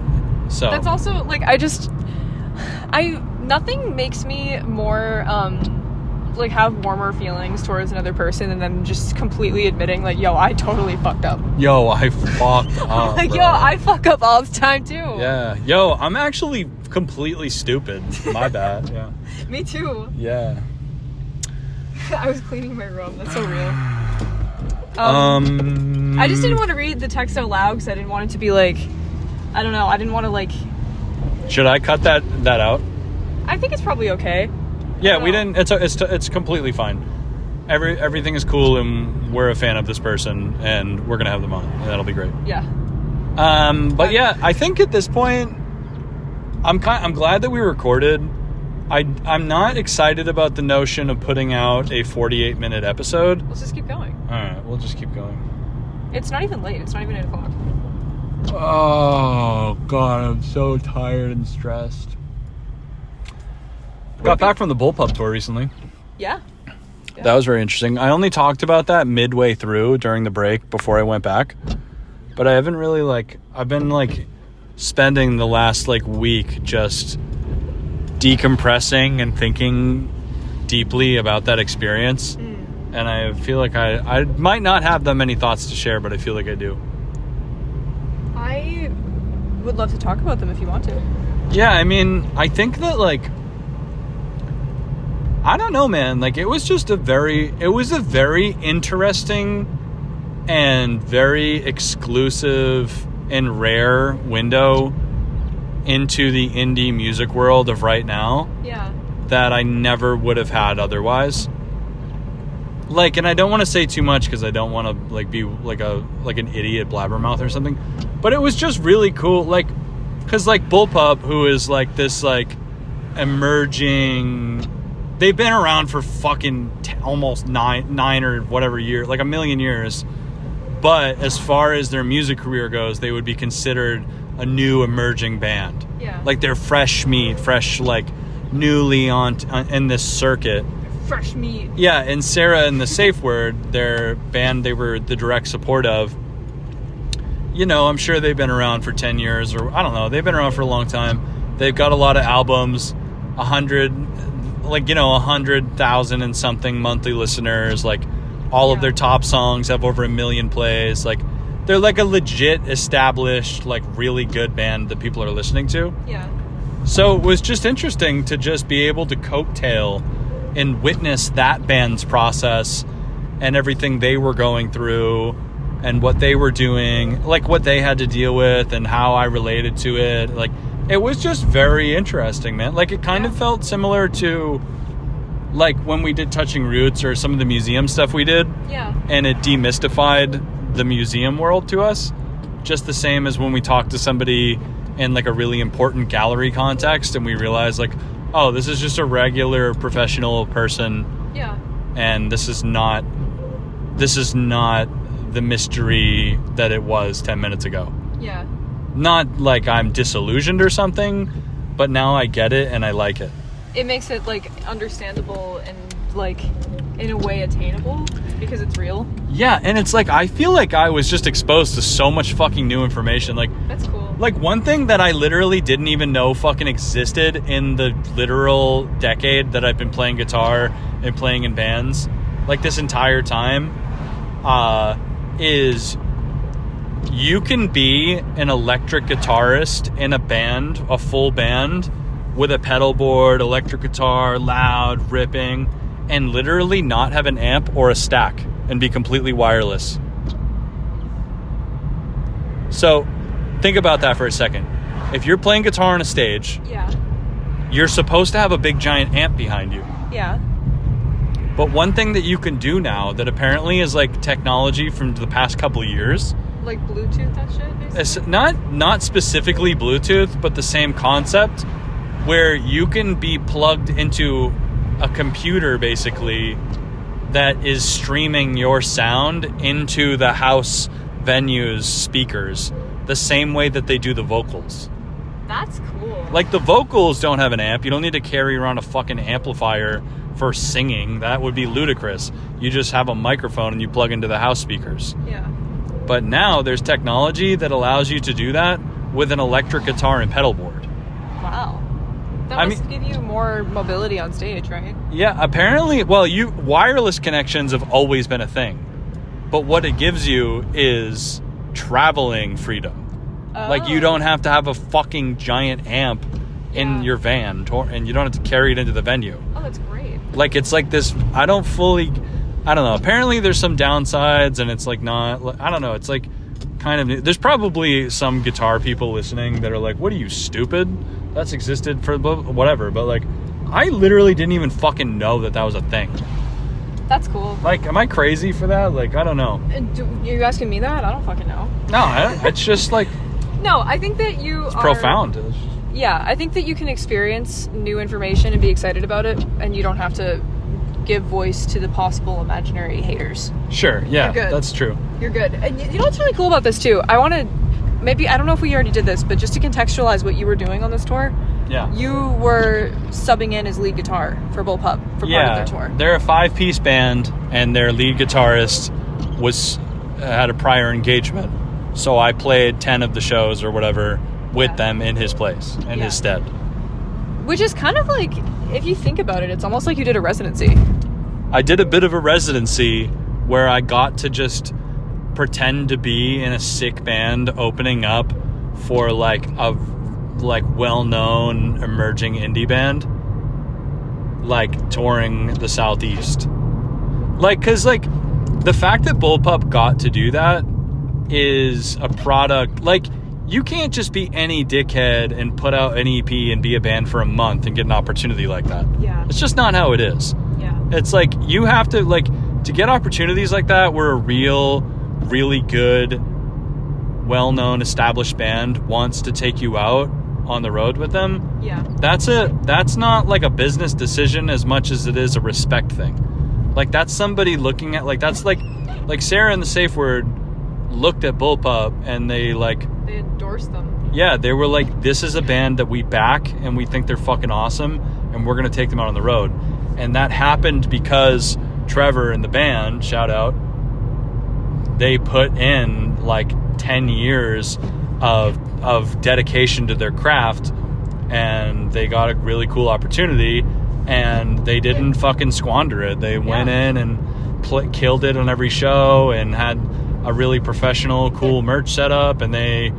So that's also, like, nothing makes me more, like, have warmer feelings towards another person than them just completely admitting, like, yo, I totally fucked up. Yo, I fucked up. Like, bro. yo, I fuck up all the time, too. Yeah. Yo, I'm actually completely stupid. My bad. Yeah. Me too. Yeah. I was cleaning my room. That's so real. I just didn't want to read the text out loud because I didn't want it to be like, I don't know. I didn't want to like. Should I cut that out? I think it's probably okay. Yeah, we didn't. It's completely fine. Everything is cool, and we're a fan of this person, and we're gonna have them on, and that'll be great. Yeah. But yeah, I think at this point, I'm glad that we recorded. I'm not excited about the notion of putting out a 48-minute episode. Let's just keep going. All right, we'll just keep going. It's not even late. It's not even 8 o'clock. Oh God, I'm so tired and stressed. Got back from the bullpup tour recently. Yeah. That was very interesting. I only talked about that midway through during the break before I went back. But I haven't really I've been spending the last week just decompressing and thinking deeply about that experience. And I feel like I might not have that many thoughts to share, but I feel like I do. I would love to talk about them if you want to. Yeah, I mean, I think that I don't know, man. It was a very interesting and very exclusive and rare window into the indie music world of right now. Yeah. That I never would have had otherwise. And I don't want to say too much because I don't want to be an idiot blabbermouth or something. But it was just really cool. Because Bullpup, who is this emerging. They've been around for fucking almost nine or whatever year, a million years. But as far as their music career goes, they would be considered a new emerging band. Yeah. They're fresh meat, newly on in this circuit. Fresh meat. Yeah, and Sarah and the Safe Word, their band they were the direct support of. I'm sure they've been around for 10 years or I don't know. They've been around for a long time. They've got a lot of albums, 100,000 and something monthly listeners. All of their top songs have over 1 million plays. They're a legit established, really good band that people are listening to. Yeah. So it was just interesting to just be able to coattail and witness that band's process and everything they were going through and what they were doing, what they had to deal with and how I related to it. It was just very interesting, man. It kind of felt similar to when we did Touching Roots or some of the museum stuff we did. Yeah. And it demystified the museum world to us. just the same as when we talk to somebody in like a really important gallery context and we realize like, oh, this is just a regular professional person. Yeah. And this is not the mystery that it was 10 minutes ago. Yeah. Not like I'm disillusioned or something, but now I get it and I like it. It makes it like understandable and like in a way attainable because it's real. Yeah, and it's like I feel like I was just exposed to so much fucking new information. Like, that's cool. Like one thing that I literally didn't even know fucking existed in the literal decade that I've been playing guitar and playing in bands, like this entire time, is you can be an electric guitarist in a band, a full band, with a pedal board, electric guitar, loud, ripping, and literally not have an amp or a stack and be completely wireless. So think about that for a second. If you're playing guitar on a stage, yeah, you're supposed to have a big giant amp behind you. Yeah. But one thing that you can do now that apparently is like technology from the past couple of years, like Bluetooth, that shit, basically? It's not specifically Bluetooth, but the same concept, where you can be plugged into a computer basically that is streaming your sound into the house venue's speakers the same way that they do the vocals. That's cool. Like the vocals don't have an amp. You don't need to carry around a fucking amplifier for singing. That would be ludicrous. You just have a microphone and you plug into the house speakers. Yeah. But now there's technology that allows you to do that with an electric guitar and pedal board. Wow. That must give you more mobility on stage, right? Yeah, apparently, well, wireless connections have always been a thing. But what it gives you is traveling freedom. Like you don't have to have a fucking giant amp in your van and you don't have to carry it into the venue. Oh, that's great. Like it's like this, I don't know. Apparently there's some downsides and it's like not, I don't know. It's like kind of new. There's probably some guitar people listening that are like, what are you, stupid? That's existed for whatever. But like, I literally didn't even fucking know that was a thing. That's cool. Like, am I crazy for that? Like, I don't know. You're asking me that? I don't fucking know. No, it's just like... No, I think that it's profound. Yeah, I think that you can experience new information and be excited about it, and you don't have to give voice to the possible imaginary haters. Sure, yeah, that's true. You're good. And you know what's really cool about this, too? I want to... Maybe, I don't know if we already did this, but just to contextualize what you were doing on this tour... Yeah. You were subbing in as lead guitar for Bullpup for part of their tour. They're a 5-piece band, and their lead guitarist had a prior engagement. So I played 10 of the shows or whatever with them in his place, in his stead. Which is kind of like, if you think about it, it's almost like you did a residency. I did a bit of a residency where I got to just pretend to be in a sick band opening up for like a well-known emerging indie band, like touring the Southeast. Like, cause like the fact that Bullpup got to do that is a product. Like, you can't just be any dickhead and put out an EP and be a band for a month and get an opportunity like that. Yeah. It's just not how it is. Yeah. It's like you have to, like, to get opportunities like that where a really good, well-known established band wants to take you out on the road with them. Yeah. That's not like a business decision as much as it is a respect thing. Like, that's somebody looking at, like, that's like Sarah and the Safe Word looked at Bullpup and they endorsed them. Yeah, they were like, this is a band that we back and we think they're fucking awesome and we're gonna take them out on the road. And that happened because Trevor and the band, shout out, they put in like 10 years of dedication to their craft, and they got a really cool opportunity and they didn't fucking squander it. They went in and killed it on every show and had a really professional, cool merch setup, and they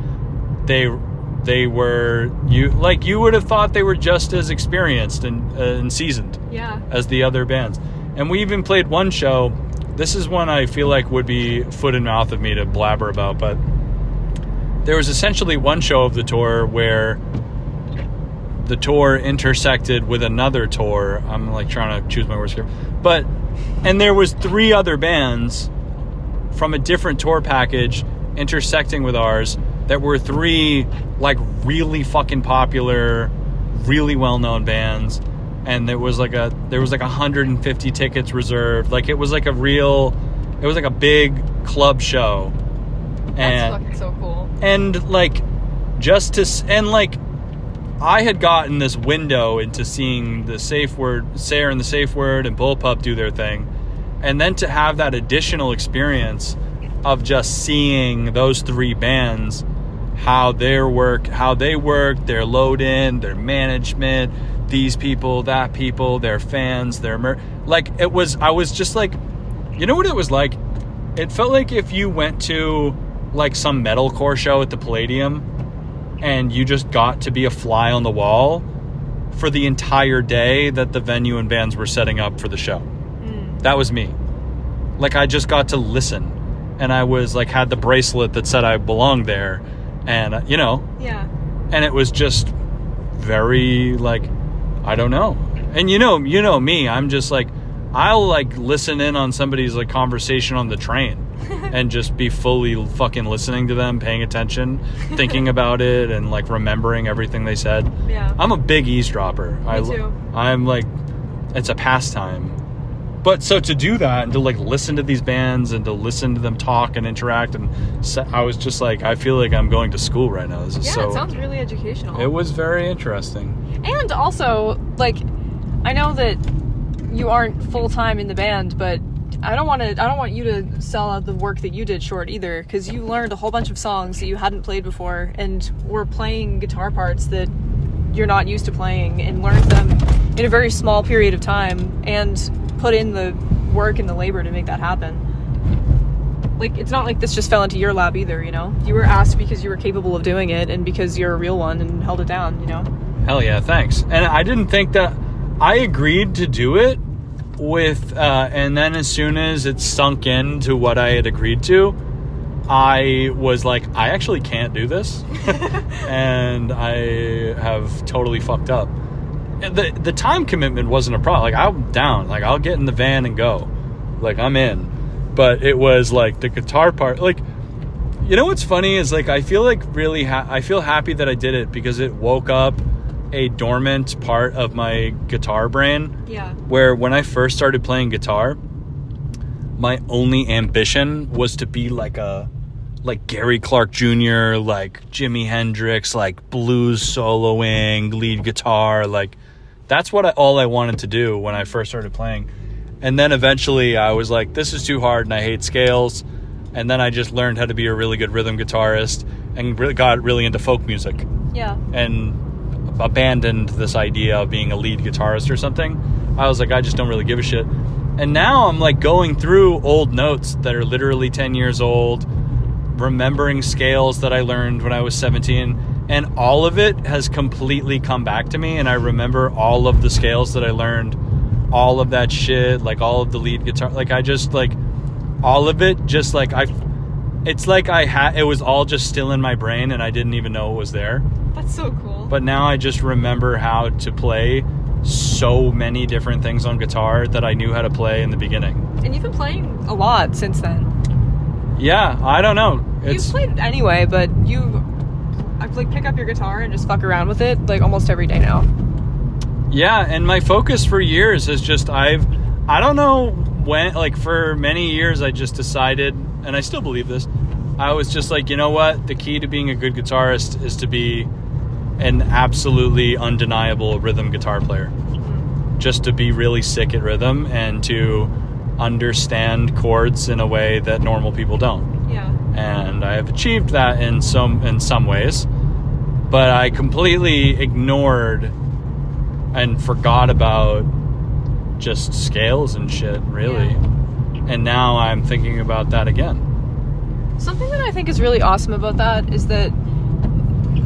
were, you would have thought they were just as experienced and seasoned as the other bands. And we even played one show. This is one I feel like would be foot and mouth of me to blabber about, but there was essentially one show of the tour where the tour intersected with another tour. I'm like trying to choose my words here. And there was 3 other bands from a different tour package intersecting with ours that were 3 like really fucking popular, really well-known bands, and there was like 150 tickets reserved. Like it was like a big club show. That's fucking so cool. And like I had gotten this window into seeing the Safe Word, Sayer and the Safe Word and Bullpup do their thing. And then to have that additional experience of just seeing those 3 bands, how they work, their load in, their management, these people, that people, their fans, I was just like, you know what it was like? It felt like if you went to like some metalcore show at the Palladium and you just got to be a fly on the wall for the entire day that the venue and bands were setting up for the show. That was me. Like I just got to listen, and I was like had the bracelet that said I belonged there, and Yeah. And it was just very like, I don't know. And you know me, I'm just like, I'll like listen in on somebody's like conversation on the train and just be fully fucking listening to them, paying attention, thinking about it, and like remembering everything they said. Yeah. I'm a big eavesdropper. Me too. I'm like, it's a pastime. But so to do that and to like listen to these bands and to listen to them talk and interact, and I was just like, I feel like I'm going to school right now. This is it sounds really educational. It was very interesting. And also, like, I know that you aren't full-time in the band, but I don't want you to sell out the work that you did short either, because you learned a whole bunch of songs that you hadn't played before and were playing guitar parts that you're not used to playing, and learned them in a very small period of time and put in the work and the labor to make that happen. Like, it's not like this just fell into your lap either, you know? You were asked because you were capable of doing it and because you're a real one and held it down, you know? Hell yeah, thanks. And I didn't think that I agreed to do it with, and then as soon as it sunk into what I had agreed to, I was like, I actually can't do this. And I have totally fucked up. The time commitment wasn't a problem. Like, I'm down. Like, I'll get in the van and go. Like, I'm in. But it was like the guitar part. Like, you know what's funny is like I feel like really I feel happy that I did it because it woke up a dormant part of my guitar brain. Yeah. Where when I first started playing guitar, my only ambition was to be like Gary Clark Jr., like Jimi Hendrix, like blues soloing, lead guitar. Like that's what all I wanted to do when I first started playing. And then eventually I was like, this is too hard and I hate scales. And then I just learned how to be a really good rhythm guitarist and got really into folk music. Yeah. And abandoned this idea of being a lead guitarist or something. I was like, I just don't really give a shit. And now I'm like going through old notes that are literally 10 years old, remembering scales that I learned when I was 17, and all of it has completely come back to me, and I remember all of the scales that I learned, all of that shit, like all of the lead guitar, like I just like all of it, just like it's like it was all just still in my brain and I didn't even know it was there. That's so cool. But now I just remember how to play so many different things on guitar that I knew how to play in the beginning. And you've been playing a lot since then. Yeah, I don't know. You've played anyway, but I like pick up your guitar and just fuck around with it like almost every day now. Yeah, and my focus for years is just I don't know when, like for many years I just decided, and I still believe this, I was just like, you know what, the key to being a good guitarist is to be an absolutely undeniable rhythm guitar player. Mm-hmm. Just to be really sick at rhythm and to understand chords in a way that normal people don't. Yeah. And I have achieved that in some ways, but I completely ignored and forgot about just scales and shit, really. Yeah. And now I'm thinking about that again. Something that I think is really awesome about that is that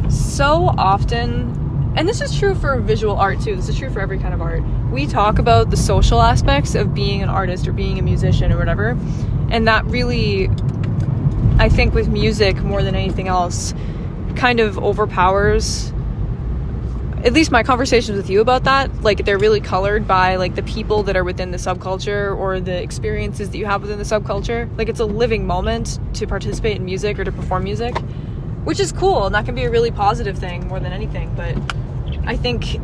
so often, and this is true for visual art too, this is true for every kind of art, we talk about the social aspects of being an artist or being a musician or whatever, and that really, I think with music more than anything else, kind of overpowers at least my conversations with you about that, like, they're really colored by, like, the people that are within the subculture or the experiences that you have within the subculture. Like, it's a living moment to participate in music or to perform music, which is cool, and that can be a really positive thing more than anything. But I think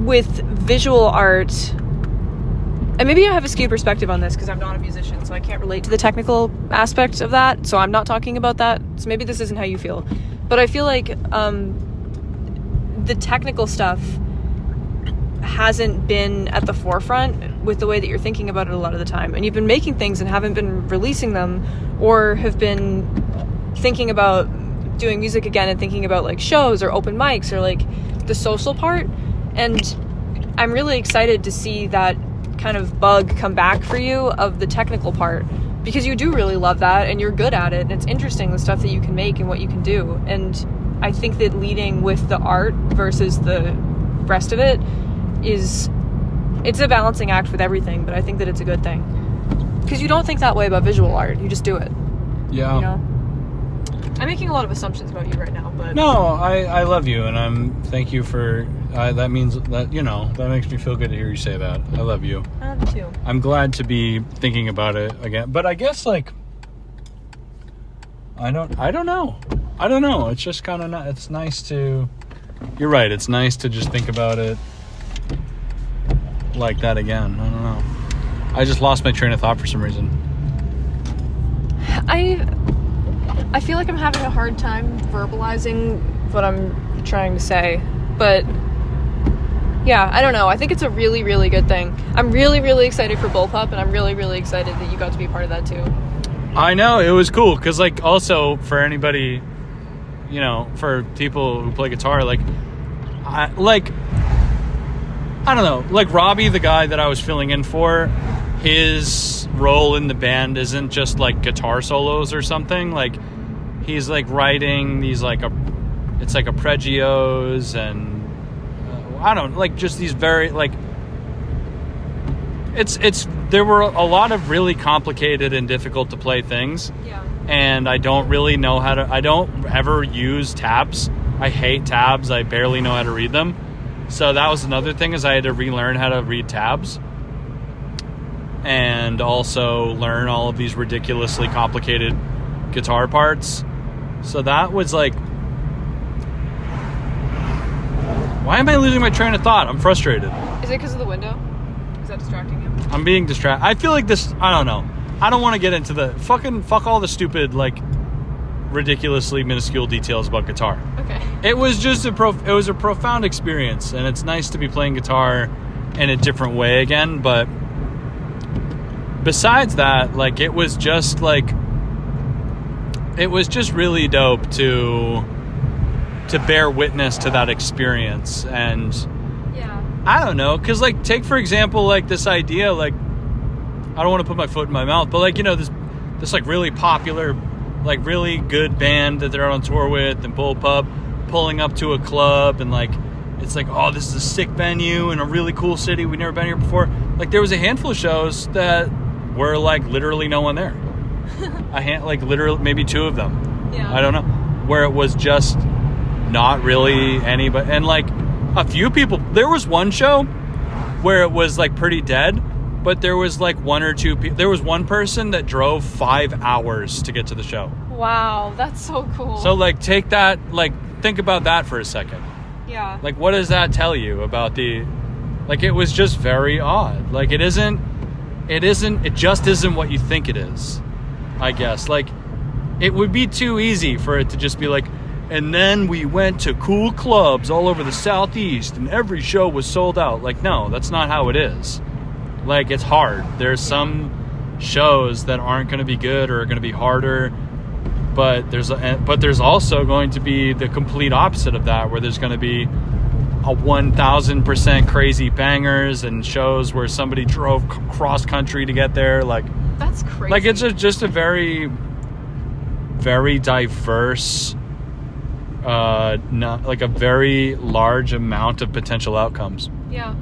with visual art, and maybe I have a skewed perspective on this because I'm not a musician, so I can't relate to the technical aspect of that, so I'm not talking about that, so maybe this isn't how you feel. But I feel like the technical stuff hasn't been at the forefront with the way that you're thinking about it a lot of the time. And you've been making things and haven't been releasing them, or have been thinking about doing music again and thinking about, like, shows or open mics or, like, the social part. And I'm really excited to see that kind of bug come back for you of the technical part, because you do really love that and you're good at it, and it's interesting, the stuff that you can make and what you can do. And I think that leading with the art versus the rest of it it's a balancing act with everything, but I think that it's a good thing, because you don't think that way about visual art, you just do it. Yeah. You know? I'm making a lot of assumptions about you right now, but no, I love you, and thank you for that. Means that, you know, that makes me feel good to hear you say that. I love you. I love you too. I'm glad to be thinking about it again, but I guess, like, I don't know. It's just kind of it's nice to. You're right. It's nice to just think about it like that again. I don't know. I just lost my train of thought for some reason. I feel like I'm having a hard time verbalizing what I'm trying to say, but yeah, I don't know. I think it's a really, really good thing. I'm really, really excited for Bullpup, and I'm really, really excited that you got to be part of that too. I know, it was cool, because, like, also for anybody, you know, for people who play guitar, like, I don't know, like, Robbie, the guy that I was filling in for, his role in the band isn't just, like, guitar solos or something. Like, he's, like, writing these, like, it's like arpeggios and I don't, like, just these very, like, there were a lot of really complicated and difficult to play things. Yeah. And I don't really know I don't ever use tabs. I hate tabs. I barely know how to read them. So that was another thing, is I had to relearn how to read tabs. And also learn all of these ridiculously complicated guitar parts. So that was like, why am I losing my train of thought? I'm frustrated. Is it because of the window? Is that distracting you? I'm being distracted. I feel like this, I don't know. I don't want to get into the fuck all the stupid, like, ridiculously minuscule details about guitar. Okay. It was just it was a profound experience, and it's nice to be playing guitar in a different way again, but besides that, like, it was just really dope to bear witness to that experience. And yeah, I don't know, because, like, take for example, like, this idea, like, I don't want to put my foot in my mouth, but, like, you know, this like really popular, like, really good band that they're on tour with, and Bullpup pulling up to a club, and, like, it's like, oh, this is a sick venue in a really cool city, we've never been here before. Like, there was a handful of shows that were, like, literally no one there. Like, literally maybe two of them. Yeah. I don't know, where it was just not really anybody, and, like, a few people. There was one show where it was, like, pretty dead, but there was, like, one or two people. There was one person that drove 5 hours to get to the show. Wow, that's so cool. So, like, take that, like, think about that for a second. Yeah. Like, what does that tell you about like, it was just very odd. Like, it just isn't what you think it is, I guess. Like, it would be too easy for it to just be like, and then we went to cool clubs all over the Southeast and every show was sold out. Like, no, that's not how it is. Like, it's hard. There's some shows that aren't going to be good or are going to be harder, but there's also going to be the complete opposite of that, where there's going to be a 1,000% crazy bangers and shows where somebody drove cross country to get there. Like, that's crazy. Like, it's just a very, very diverse, like, a very large amount of potential outcomes. Yeah.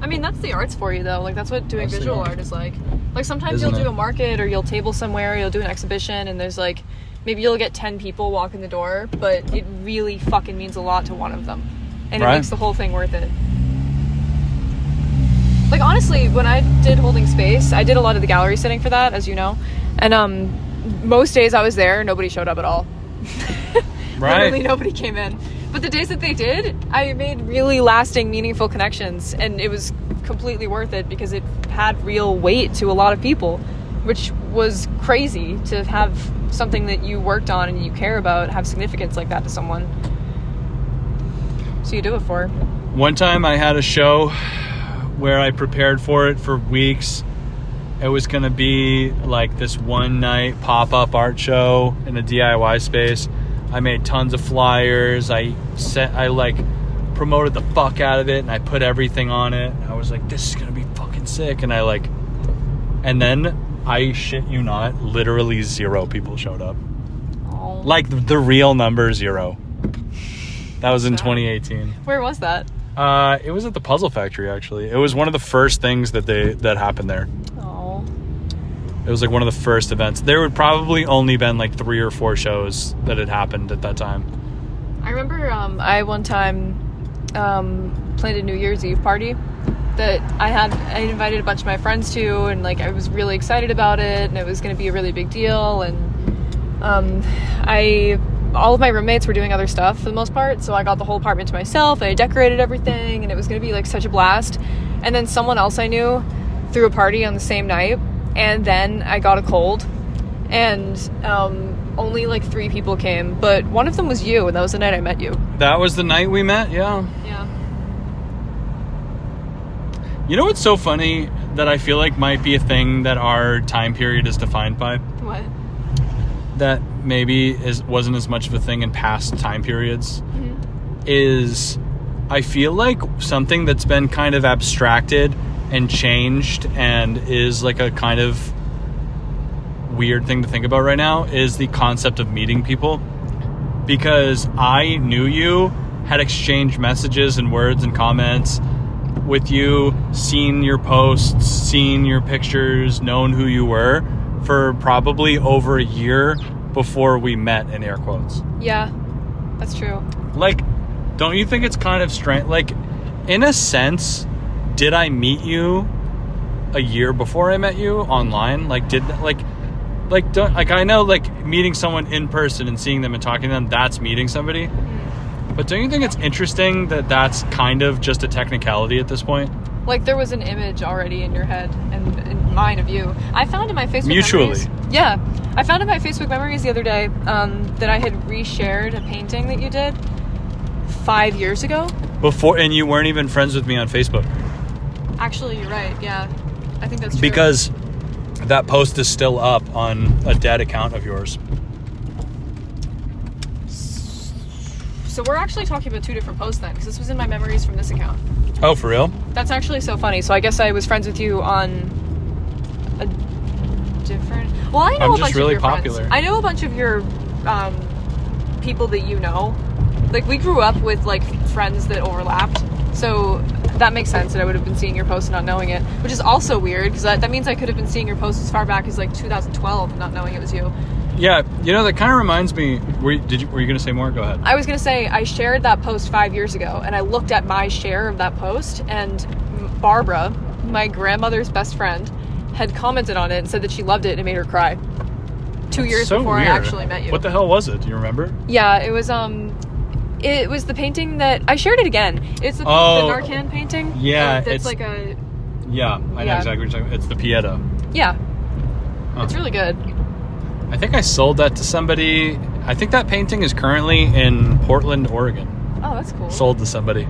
I mean, that's the arts for you, though. Like, that's what doing visual art is like. Like, sometimes Isn't you'll do it? a market, or you'll table somewhere, or you'll do an exhibition, and there's, like, maybe you'll get 10 people walk in the door, but it really fucking means a lot to one of them. and Right. it makes the whole thing worth it. Like, honestly, when I did Holding Space, I did a lot of the gallery sitting for that, as you know, and most days I was there, nobody showed up at all. Right. Literally nobody came in. But the days that they did, I made really lasting, meaningful connections, and it was completely worth it because it had real weight to a lot of people, which was crazy to have something that you worked on and you care about have significance like that to someone. So you do it for. One time I had a show where I prepared for it for weeks. It was going to be like this one night pop-up art show in a DIY space. I made tons of flyers. I like promoted the fuck out of it, and I put everything on it. I was like, this is going to be fucking sick. And then I shit you not, literally 0 people showed up. Oh. Like the real number 0. That was in 2018. Where was that? It was at the Puzzle Factory, actually. It was one of the first things that happened there. Oh. It was like one of the first events. There would probably only been like 3 or 4 shows that had happened at that time. I remember I one time planned a New Year's Eve party that I invited a bunch of my friends to, and like I was really excited about it, and it was going to be a really big deal, and all of my roommates were doing other stuff for the most part, so I got the whole apartment to myself. I decorated everything, and it was going to be like such a blast. And then someone else I knew threw a party on the same night, and then I got a cold, and only like 3 people came, but one of them was you, and that was the night I met you. That was the night we met, yeah. Yeah. You know what's so funny that I feel like might be a thing that our time period is defined by? What? That maybe wasn't as much of a thing in past time periods, is I feel like something that's been kind of abstracted and changed and is like a kind of weird thing to think about right now is the concept of meeting people. Because I knew you, had exchanged messages and words and comments with you, seen your posts, seen your pictures, known who you were for probably over a year before we met, in air quotes. Yeah, that's true. Like, don't you think it's kind of strange? Like, in a sense, did I meet you a year before I met you online? Like, I know, like, meeting someone in person and seeing them and talking to them, that's meeting somebody. But don't you think it's interesting that that's kind of just a technicality at this point? Like, there was an image already in your head and mine of you. I found in my Facebook Mutually. memories. Yeah. I found in my Facebook memories the other day that I had reshared a painting that you did 5 years ago. Before, and you weren't even friends with me on Facebook. Actually, you're right. Yeah. I think that's true. Because that post is still up on a dead account of yours. So we're actually talking about 2 different posts then, because this was in my memories from this account. Oh, for real? That's actually so funny. So I guess I was friends with you on a different... Well, I know I'm a just bunch really of your popular. friends. I know a bunch of your people that you know. Like, we grew up with, like, friends that overlapped. So that makes sense that I would have been seeing your posts and not knowing it. Which is also weird, because that means I could have been seeing your posts as far back as, like, 2012 and not knowing it was you. Yeah, you know, that kind of reminds me... Were you going to say more? Go ahead. I was going to say, I shared that post 5 years ago, and I looked at my share of that post, and Barbara, my grandmother's best friend, had commented on it and said that she loved it and it made her cry. 2 years so before weird. I actually met you. What the hell was it? Do you remember? Yeah, it was the painting that... I shared it again. It's the Narcan painting. Yeah, that's it's like a... Yeah, I know exactly what you're talking about. It's the Pieta. Yeah. Huh. It's really good. I think I sold that to somebody. I think that painting is currently in Portland, Oregon. Oh, that's cool. Sold to somebody.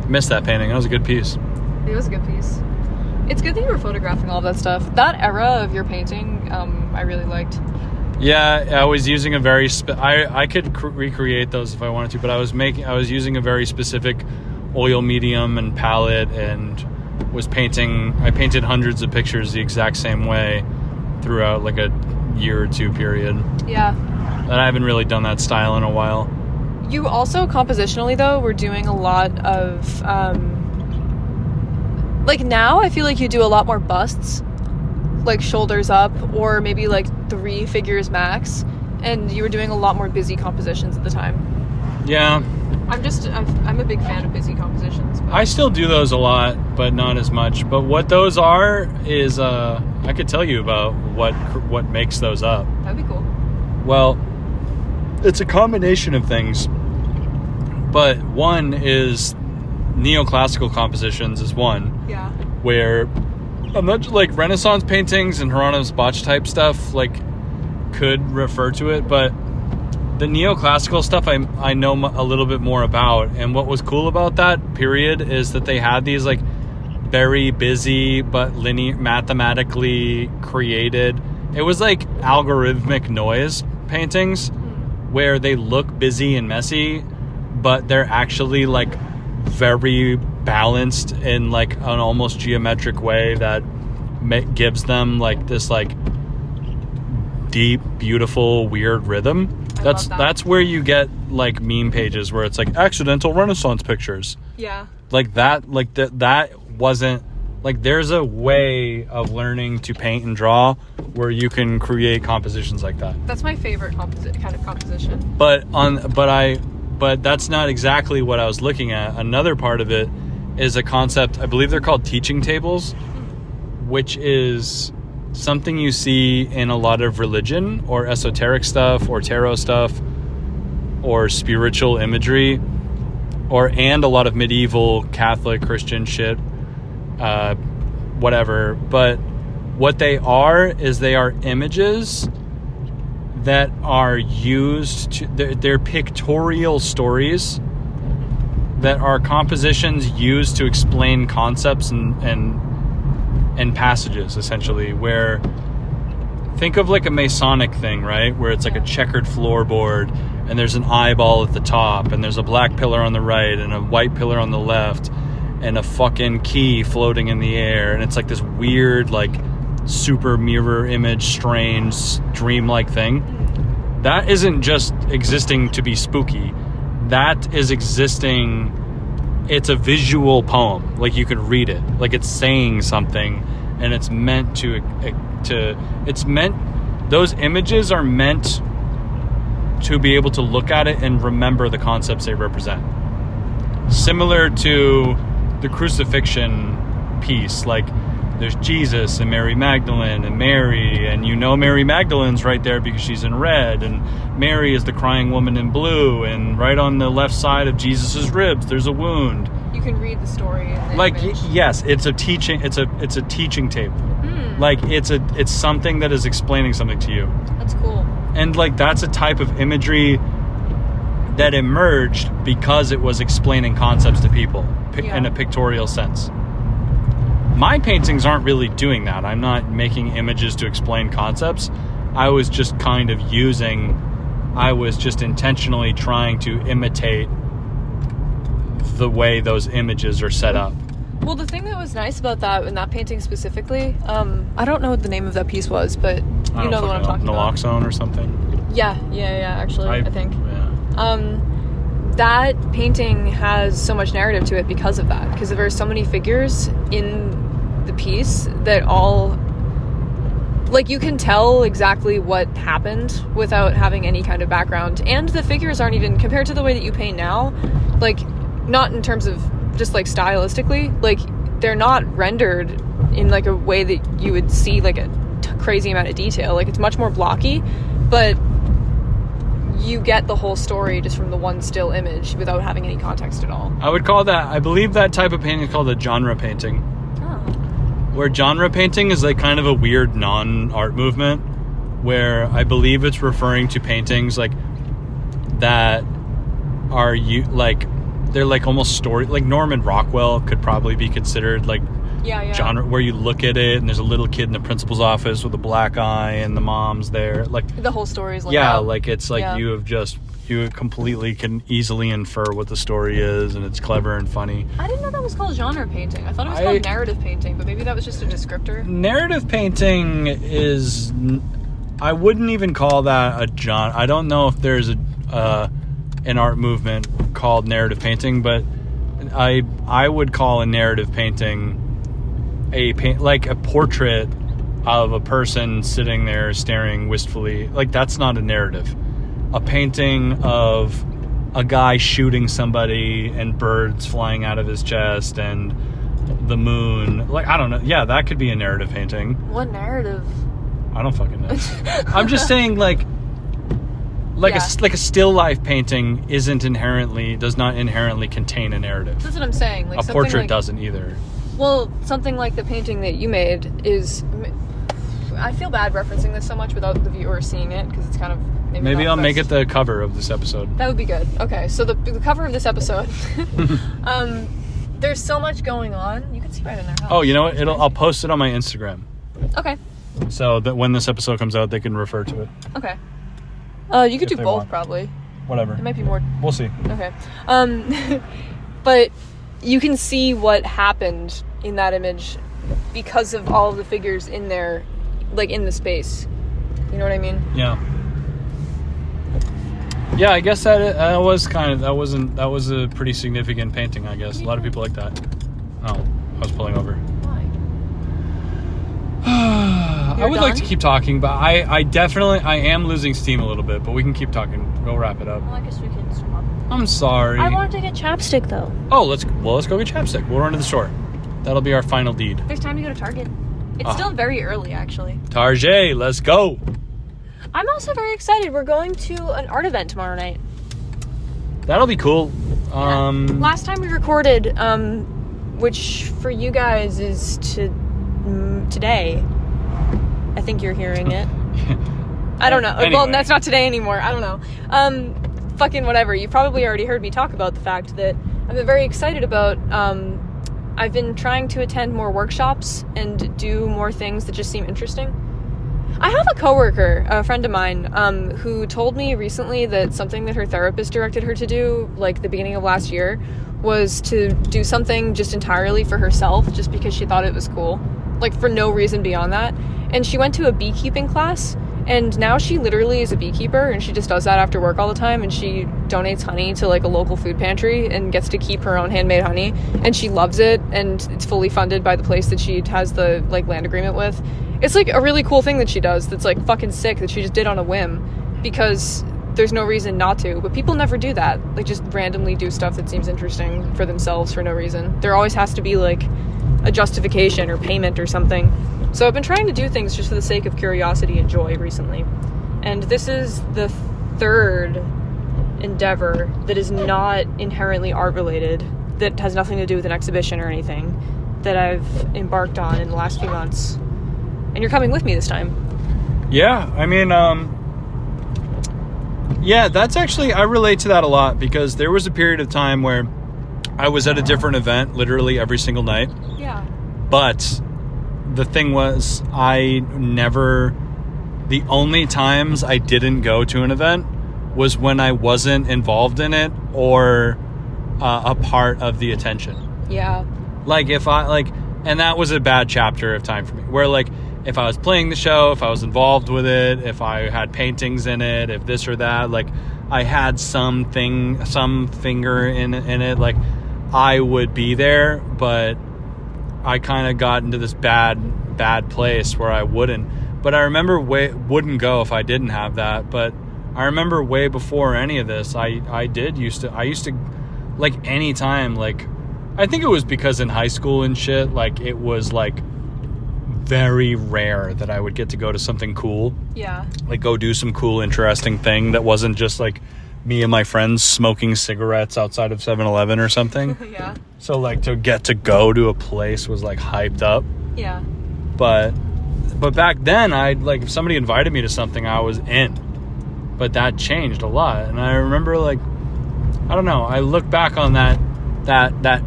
Missed that painting. That was a good piece. It was a good piece. It's good that you were photographing all of that stuff. That era of your painting, I really liked. Yeah, I was using a very... I could recreate those if I wanted to, but I was using a very specific oil medium and palette, and I painted hundreds of pictures the exact same way throughout like a year or 2 period. Yeah. And I haven't really done that style in a while. You also, compositionally though, were doing a lot of like, now I feel like you do a lot more busts, like shoulders up, or maybe like 3 figures max, and you were doing a lot more busy compositions at the time. Yeah, I'm a big fan of busy compositions. But I still do those a lot, but not as much. But what those are is, I could tell you about what makes those up. That'd be cool. Well, it's a combination of things. But one is neoclassical compositions is one. Yeah. Where I'm not like Renaissance paintings and Hieronymus Bosch type stuff like could refer to it, but the neoclassical stuff I know a little bit more about. And what was cool about that period is that they had these like very busy but linear, mathematically created. It was like algorithmic noise paintings where they look busy and messy, but they're actually like very balanced in like an almost geometric way that gives them like this like deep, beautiful, weird rhythm. That's where you get like meme pages where it's like accidental Renaissance pictures. Yeah. Like that wasn't like there's a way of learning to paint and draw where you can create compositions like that. That's my favorite kind of composition. But that's not exactly what I was looking at. Another part of it is a concept, I believe they're called teaching tables, which is something you see in a lot of religion or esoteric stuff or tarot stuff or spiritual imagery and a lot of medieval Catholic Christian shit, whatever. But what they are is they are images that are used to, they're pictorial stories that are compositions used to explain concepts and passages, essentially, where think of like a Masonic thing, right? Where it's like a checkered floorboard and there's an eyeball at the top and there's a black pillar on the right and a white pillar on the left and a fucking key floating in the air. And it's like this weird, like super mirror image, strange, dreamlike thing. That isn't just existing to be spooky. That is existing. It's a visual poem. Like you could read it. Like it's saying something, and it's meant those images are meant to be able to look at it and remember the concepts they represent. Similar to the crucifixion piece, like there's Jesus and Mary Magdalene and Mary, and Mary Magdalene's right there because she's in red, and Mary is the crying woman in blue, and right on the left side of Jesus's ribs there's a wound. You can read the story in the like image. Yes, it's a teaching table. Like it's something that is explaining something to you. That's cool. And like that's a type of imagery that emerged because it was explaining concepts to people in a pictorial sense. My paintings aren't really doing that. I'm not making images to explain concepts. I was just intentionally trying to imitate the way those images are set up. Well, the thing that was nice about that, in that painting specifically, I don't know what the name of that piece was, but you know the one I'm talking about. Naloxone or something? Yeah, actually, I think. Yeah. That painting has so much narrative to it because of that, because there are so many figures in the piece that all, like, you can tell exactly what happened without having any kind of background, and the figures aren't even, compared to the way that you paint now, like, not in terms of just like stylistically, like they're not rendered in like a way that you would see like a crazy amount of detail. Like it's much more blocky, but you get the whole story just from the one still image without having any context at all. I believe that type of painting is called a genre painting. Oh. Where genre painting is like kind of a weird non-art movement, where I believe it's referring to paintings like that are they're like almost story, like Norman Rockwell could probably be considered like genre, where you look at it and there's a little kid in the principal's office with a black eye and the mom's there, like the whole story is like like it's like you completely can easily infer what the story is, and it's clever and funny. I didn't know that was called genre painting. I thought it was called narrative painting, but maybe that was just a descriptor. Narrative painting is, I wouldn't even call that a genre. I don't know if there's an art movement called narrative painting, but I would call a narrative painting like a portrait of a person sitting there staring wistfully. Like that's not a narrative. A painting of a guy shooting somebody and birds flying out of his chest and the moon. Like, I don't know. Yeah, that could be a narrative painting. What narrative? I don't fucking know. I'm just saying, like a still life painting does not inherently contain a narrative. That's what I'm saying. Like, a portrait doesn't either. Well, something like the painting that you made is... I feel bad referencing this so much without the viewer seeing it, because it's kind of... Maybe I'll make it the cover of this episode. That would be good. Okay, so the cover of this episode... there's so much going on. You can see right in their house. Oh, you know what? I'll post it on my Instagram. Okay. So that when this episode comes out, they can refer to it. Okay. You could do both, probably. Whatever. It might be more... We'll see. Okay. But you can see what happened in that image because of all of the figures in there, like, in the space. You know what I mean? Yeah. Yeah, I guess that was a pretty significant painting, I guess. A lot of people like that. Oh, I was pulling over. Why? I would like to keep talking, but I am losing steam a little bit, but we can keep talking. We'll wrap it up. Well, I guess we can stop. I'm sorry. I wanted to get chapstick, though. Oh, let's go get chapstick. We'll run to the store. That'll be our final deed. There's time to go to Target. It's still very early, actually. Target, let's go. I'm also very excited. We're going to an art event tomorrow night. That'll be cool. Last time we recorded, which for you guys is today. I think you're hearing it. I don't know. Anyway. Well, that's not today anymore. I don't know. Fucking whatever. You probably already heard me talk about the fact that I've been very excited about. I've been trying to attend more workshops and do more things that just seem interesting. I have a coworker, a friend of mine, who told me recently that something that her therapist directed her to do, like the beginning of last year, was to do something just entirely for herself, just because she thought it was cool. Like, for no reason beyond that. And she went to a beekeeping class, and now she literally is a beekeeper, and she just does that after work all the time, and she donates honey to, like, a local food pantry and gets to keep her own handmade honey, and she loves it, and it's fully funded by the place that she has the, like, land agreement with. It's, like, a really cool thing that she does that's, like, fucking sick that she just did on a whim, because there's no reason not to. But people never do that. Like, just randomly do stuff that seems interesting for themselves for no reason. There always has to be, like, a justification or payment or something. So I've been trying to do things just for the sake of curiosity and joy recently. And this is the third endeavor that is not inherently art-related, that has nothing to do with an exhibition or anything, that I've embarked on in the last few months. And you're coming with me this time. Yeah, I mean, yeah, that's actually, I relate to that a lot, because there was a period of time where I was at a different event literally every single night. Yeah. But the thing was, the only times I didn't go to an event was when I wasn't involved in it or a part of the attention. Yeah. Like, and that was a bad chapter of time for me, where, like, if I was playing the show, if I was involved with it, if I had paintings in it, if this or that, like, I had some finger in it, like, I would be there, but I kind of got into this bad place where I wouldn't. But I remember wouldn't go if I didn't have that. But I remember way before any of this, I used to, like, anytime, like, I think it was because in high school and shit, like, it was, like, very rare that I would get to go to something cool. Yeah. Like, go do some cool, interesting thing that wasn't just, like, me and my friends smoking cigarettes outside of 7-Eleven or something. Yeah. So, like, to get to go to a place was, like, hyped up. Yeah. But back then, like, if somebody invited me to something, I was in. But that changed a lot. And I remember, like, I don't know, I look back on that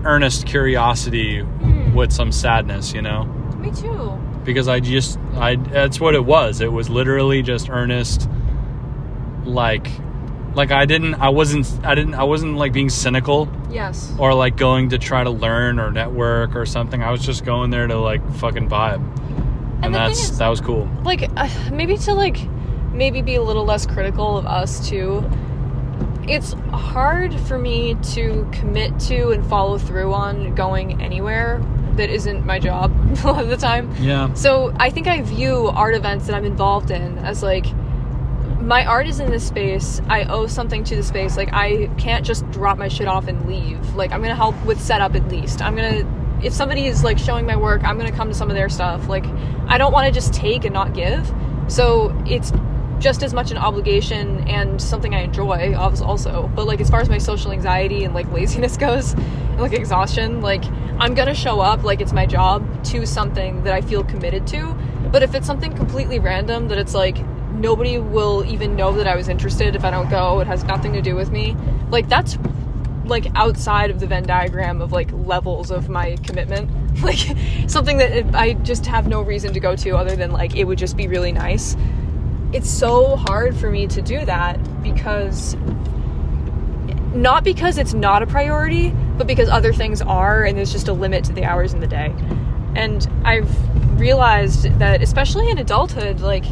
earnest curiosity with some sadness, you know? Me too. Because that's what it was. It was literally just earnest, like I wasn't like being cynical. Yes. Or like going to try to learn or network or something. I was just going there to like fucking vibe. And that was cool. Like, maybe be a little less critical of us too. It's hard for me to commit to and follow through on going anywhere that isn't my job a lot of the time. Yeah. So I think I view art events that I'm involved in as, like, my art is in this space. I owe something to the space. Like, I can't just drop my shit off and leave. Like, I'm gonna help with setup at least. If somebody is like showing my work, I'm gonna come to some of their stuff. Like, I don't want to just take and not give. So it's just as much an obligation and something I enjoy also. But like, as far as my social anxiety and like laziness goes, and like exhaustion, like, I'm gonna show up like it's my job to something that I feel committed to. But if it's something completely random that it's like nobody will even know that I was interested if I don't go, it has nothing to do with me, like, that's like outside of the Venn diagram of like levels of my commitment. Like, something that I just have no reason to go to other than like it would just be really nice. It's so hard for me to do that because not because it's not a priority, but because other things are, and there's just a limit to the hours in the day. And I've realized that, especially in adulthood, like,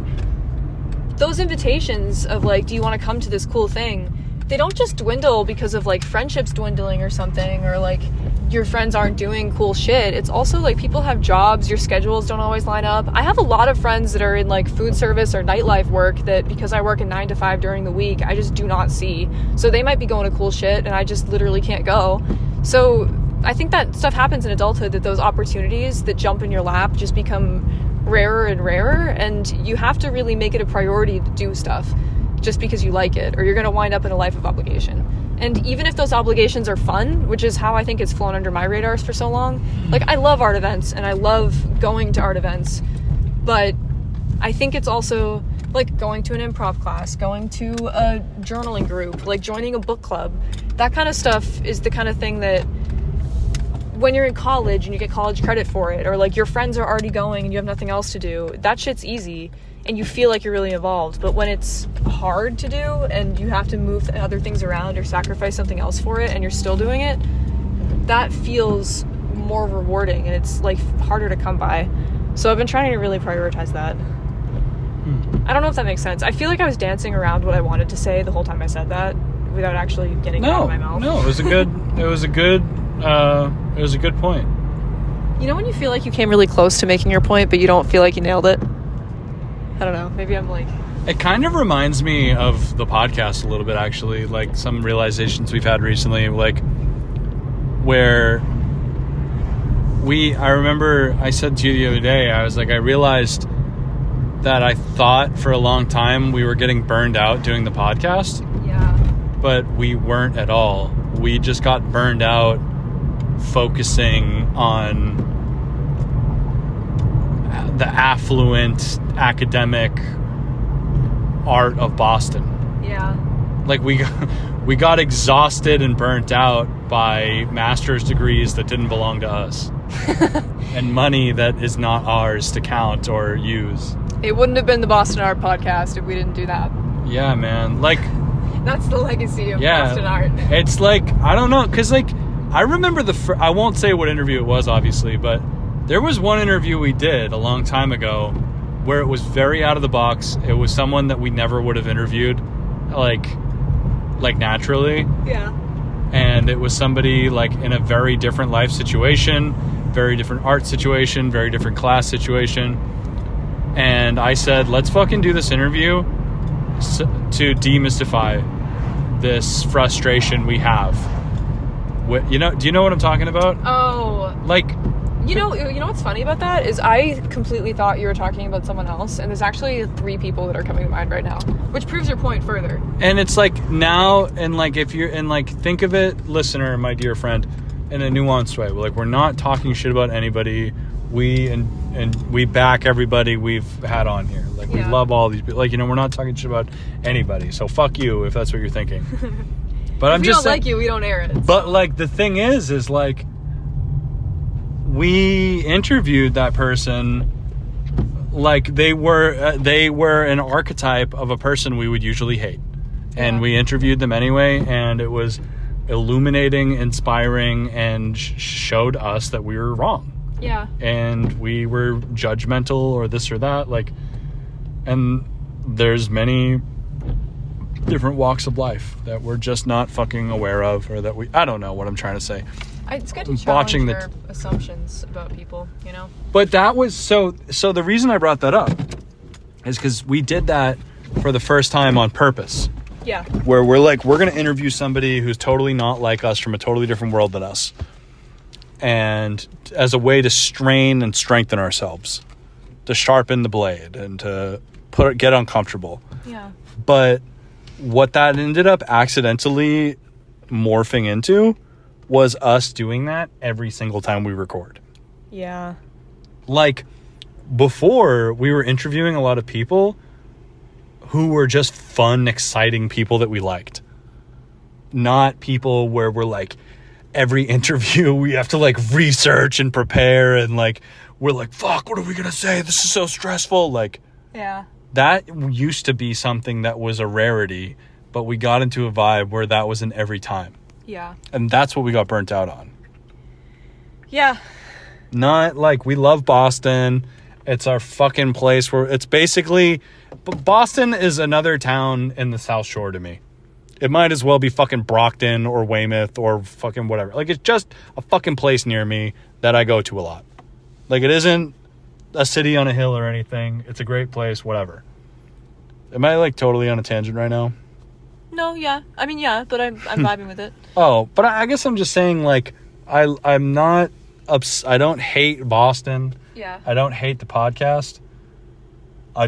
those invitations of like, do you want to come to this cool thing, they don't just dwindle because of like friendships dwindling or something, or like your friends aren't doing cool shit. It's also like people have jobs, your schedules don't always line up. I have a lot of friends that are in like food service or nightlife work that, because I work a 9 to 5 during the week, I just do not see. So they might be going to cool shit and I just literally can't go. So I think that stuff happens in adulthood, that those opportunities that jump in your lap just become rarer and rarer, and you have to really make it a priority to do stuff just because you like it, or you're going to wind up in a life of obligation. And even if those obligations are fun, which is how I think it's flown under my radars for so long, like, I love art events and I love going to art events, but I think it's also like going to an improv class, going to a journaling group, like joining a book club. That kind of stuff is the kind of thing that when you're in college and you get college credit for it, or like your friends are already going and you have nothing else to do, that shit's easy and you feel like you're really involved. But when it's hard to do and you have to move other things around or sacrifice something else for it and you're still doing it, that feels more rewarding and it's like harder to come by. So I've been trying to really prioritize that. I don't know if that makes sense. I feel like I was dancing around what I wanted to say the whole time I said that without actually getting it out of my mouth. No, it was a good point. You know when you feel like you came really close to making your point, but you don't feel like you nailed it? I don't know. Maybe I'm like... It kind of reminds me of the podcast a little bit, actually. Like, some realizations we've had recently, like, where I remember I said to you the other day, I was like, I realized that I thought for a long time we were getting burned out doing the podcast. Yeah. But we weren't at all. We just got burned out focusing on the affluent academic art of Boston. Yeah. Like, we got exhausted and burnt out by master's degrees that didn't belong to us. And money that is not ours to count or use. It wouldn't have been the Boston Art Podcast if we didn't do that. Yeah, man. Like, that's the legacy of Boston Art. It's like, I don't know, because like, I remember I won't say what interview it was, obviously, but there was one interview we did a long time ago where it was very out of the box. It was someone that we never would have interviewed, like naturally. Yeah. And it was somebody like in a very different life situation, very different art situation, very different class situation. And I said, let's fucking do this interview to demystify this frustration we have. Do you know what I'm talking about? Oh. Like, you know what's funny about that is I completely thought you were talking about someone else, and there's actually 3 people that are coming to mind right now, which proves your point further. And it's like now, and like if you're, and like think of it, listener, my dear friend, in a nuanced way. We're not talking shit about anybody. We back everybody we've had on here. Like, we love all these people. Like, we're not talking shit about anybody. So fuck you if that's what you're thinking. But I'm just saying, like you, we don't air it. But like the thing is like, we interviewed that person like they were an archetype of a person we would usually hate. And we interviewed them anyway, and it was illuminating, inspiring, and showed us that we were wrong. Yeah. And we were judgmental or this or that, like, and there's many different walks of life that we're just not fucking aware of, or that I don't know what I'm trying to say. It's good to challenge their assumptions about people, But that was, so the reason I brought that up is because we did that for the first time on purpose. Yeah. Where we're going to interview somebody who's totally not like us, from a totally different world than us. And as a way to strain and strengthen ourselves, to sharpen the blade and to get uncomfortable. Yeah. But what that ended up accidentally morphing into was us doing that every single time we record. Yeah. Like, before, we were interviewing a lot of people who were just fun, exciting people that we liked. Not people where we're like, every interview we have to like research and prepare, and like we're like, fuck, what are we gonna say? This is so stressful. Like, yeah, that used to be something that was a rarity, but we got into a vibe where that was an every time. Yeah. And that's what we got burnt out on. Yeah. Not like, we love Boston. It's our fucking place where it's basically, Boston is another town in the South Shore to me. It might as well be fucking Brockton or Weymouth or fucking whatever. Like, it's just a fucking place near me that I go to a lot. Like, it isn't a city on a hill or anything. It's a great place, whatever. Am I like totally on a tangent right now? No, yeah. I mean, yeah, but I'm vibing with it. Oh, but I guess I'm just saying, like, I'm not I don't hate Boston. Yeah. I don't hate the podcast. We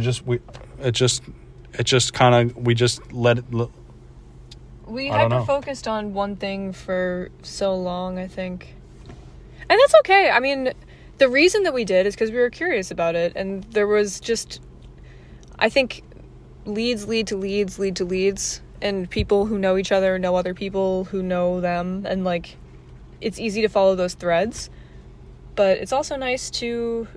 just let it. We I don't know. hyper-focused on one thing for so long, I think. And that's okay. I mean, the reason that we did is because we were curious about it. And there was just, I think, leads lead to leads lead to leads. And people who know each other know other people who know them. And, like, it's easy to follow those threads. But it's also nice to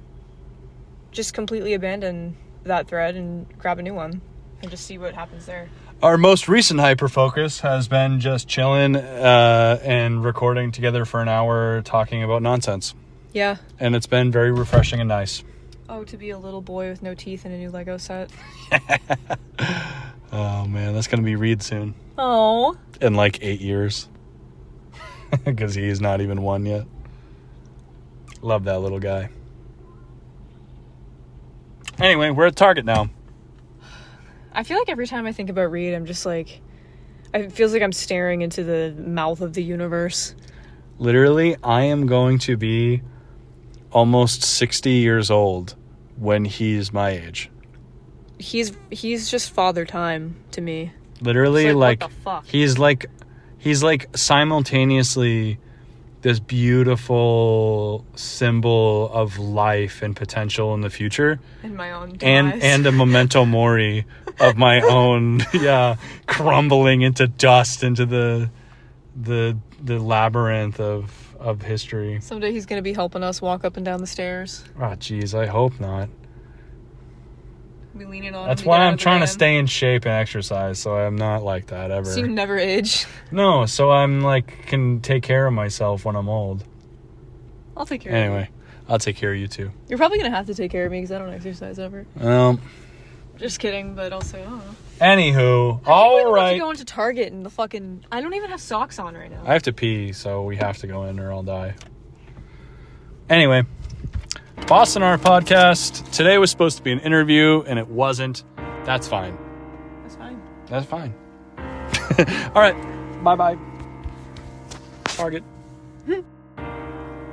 just completely abandon that thread and grab a new one and just see what happens there. Our most recent hyper-focus has been just chilling and recording together for an hour talking about nonsense. Yeah. And it's been very refreshing and nice. Oh, to be a little boy with no teeth in a new Lego set. Oh, man, that's going to be Reed soon. Oh. In like 8 years. Because he's not even 1 yet. Love that little guy. Anyway, we're at Target now. I feel like every time I think about Reed, I'm just like, it feels like I'm staring into the mouth of the universe. Literally, I am going to be almost 60 years old when he's my age. He's just father time to me. Literally, like, what the fuck? He's like simultaneously this beautiful symbol of life and potential in the future, and my own demise. and a memento mori of my own, crumbling into dust into the labyrinth of history. Someday he's gonna be helping us walk up and down the stairs. Oh, jeez, I hope not. Be leaning on. That's why I'm trying to stay in shape and exercise, so I'm not like that ever. So you never age. No, so I'm like, can take care of myself when I'm old. I'll take care of you. Anyway, I'll take care of you too. You're probably gonna have to take care of me because I don't exercise ever. Just kidding, but also, I don't know. Anywho, all right. I'm going to Target and I don't even have socks on right now. I have to pee, so we have to go in or I'll die. Anyway, Boston Art Podcast. Today was supposed to be an interview, and it wasn't. That's fine. That's fine. All right. Bye-bye. Target.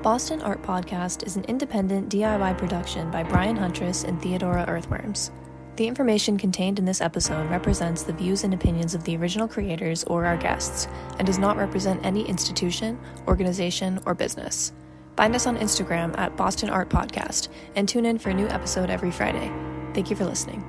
Boston Art Podcast is an independent DIY production by Brian Huntress and Theodora Earthworms. The information contained in this episode represents the views and opinions of the original creators or our guests, and does not represent any institution, organization, or business. Find us on Instagram at Boston Art Podcast, and tune in for a new episode every Friday. Thank you for listening.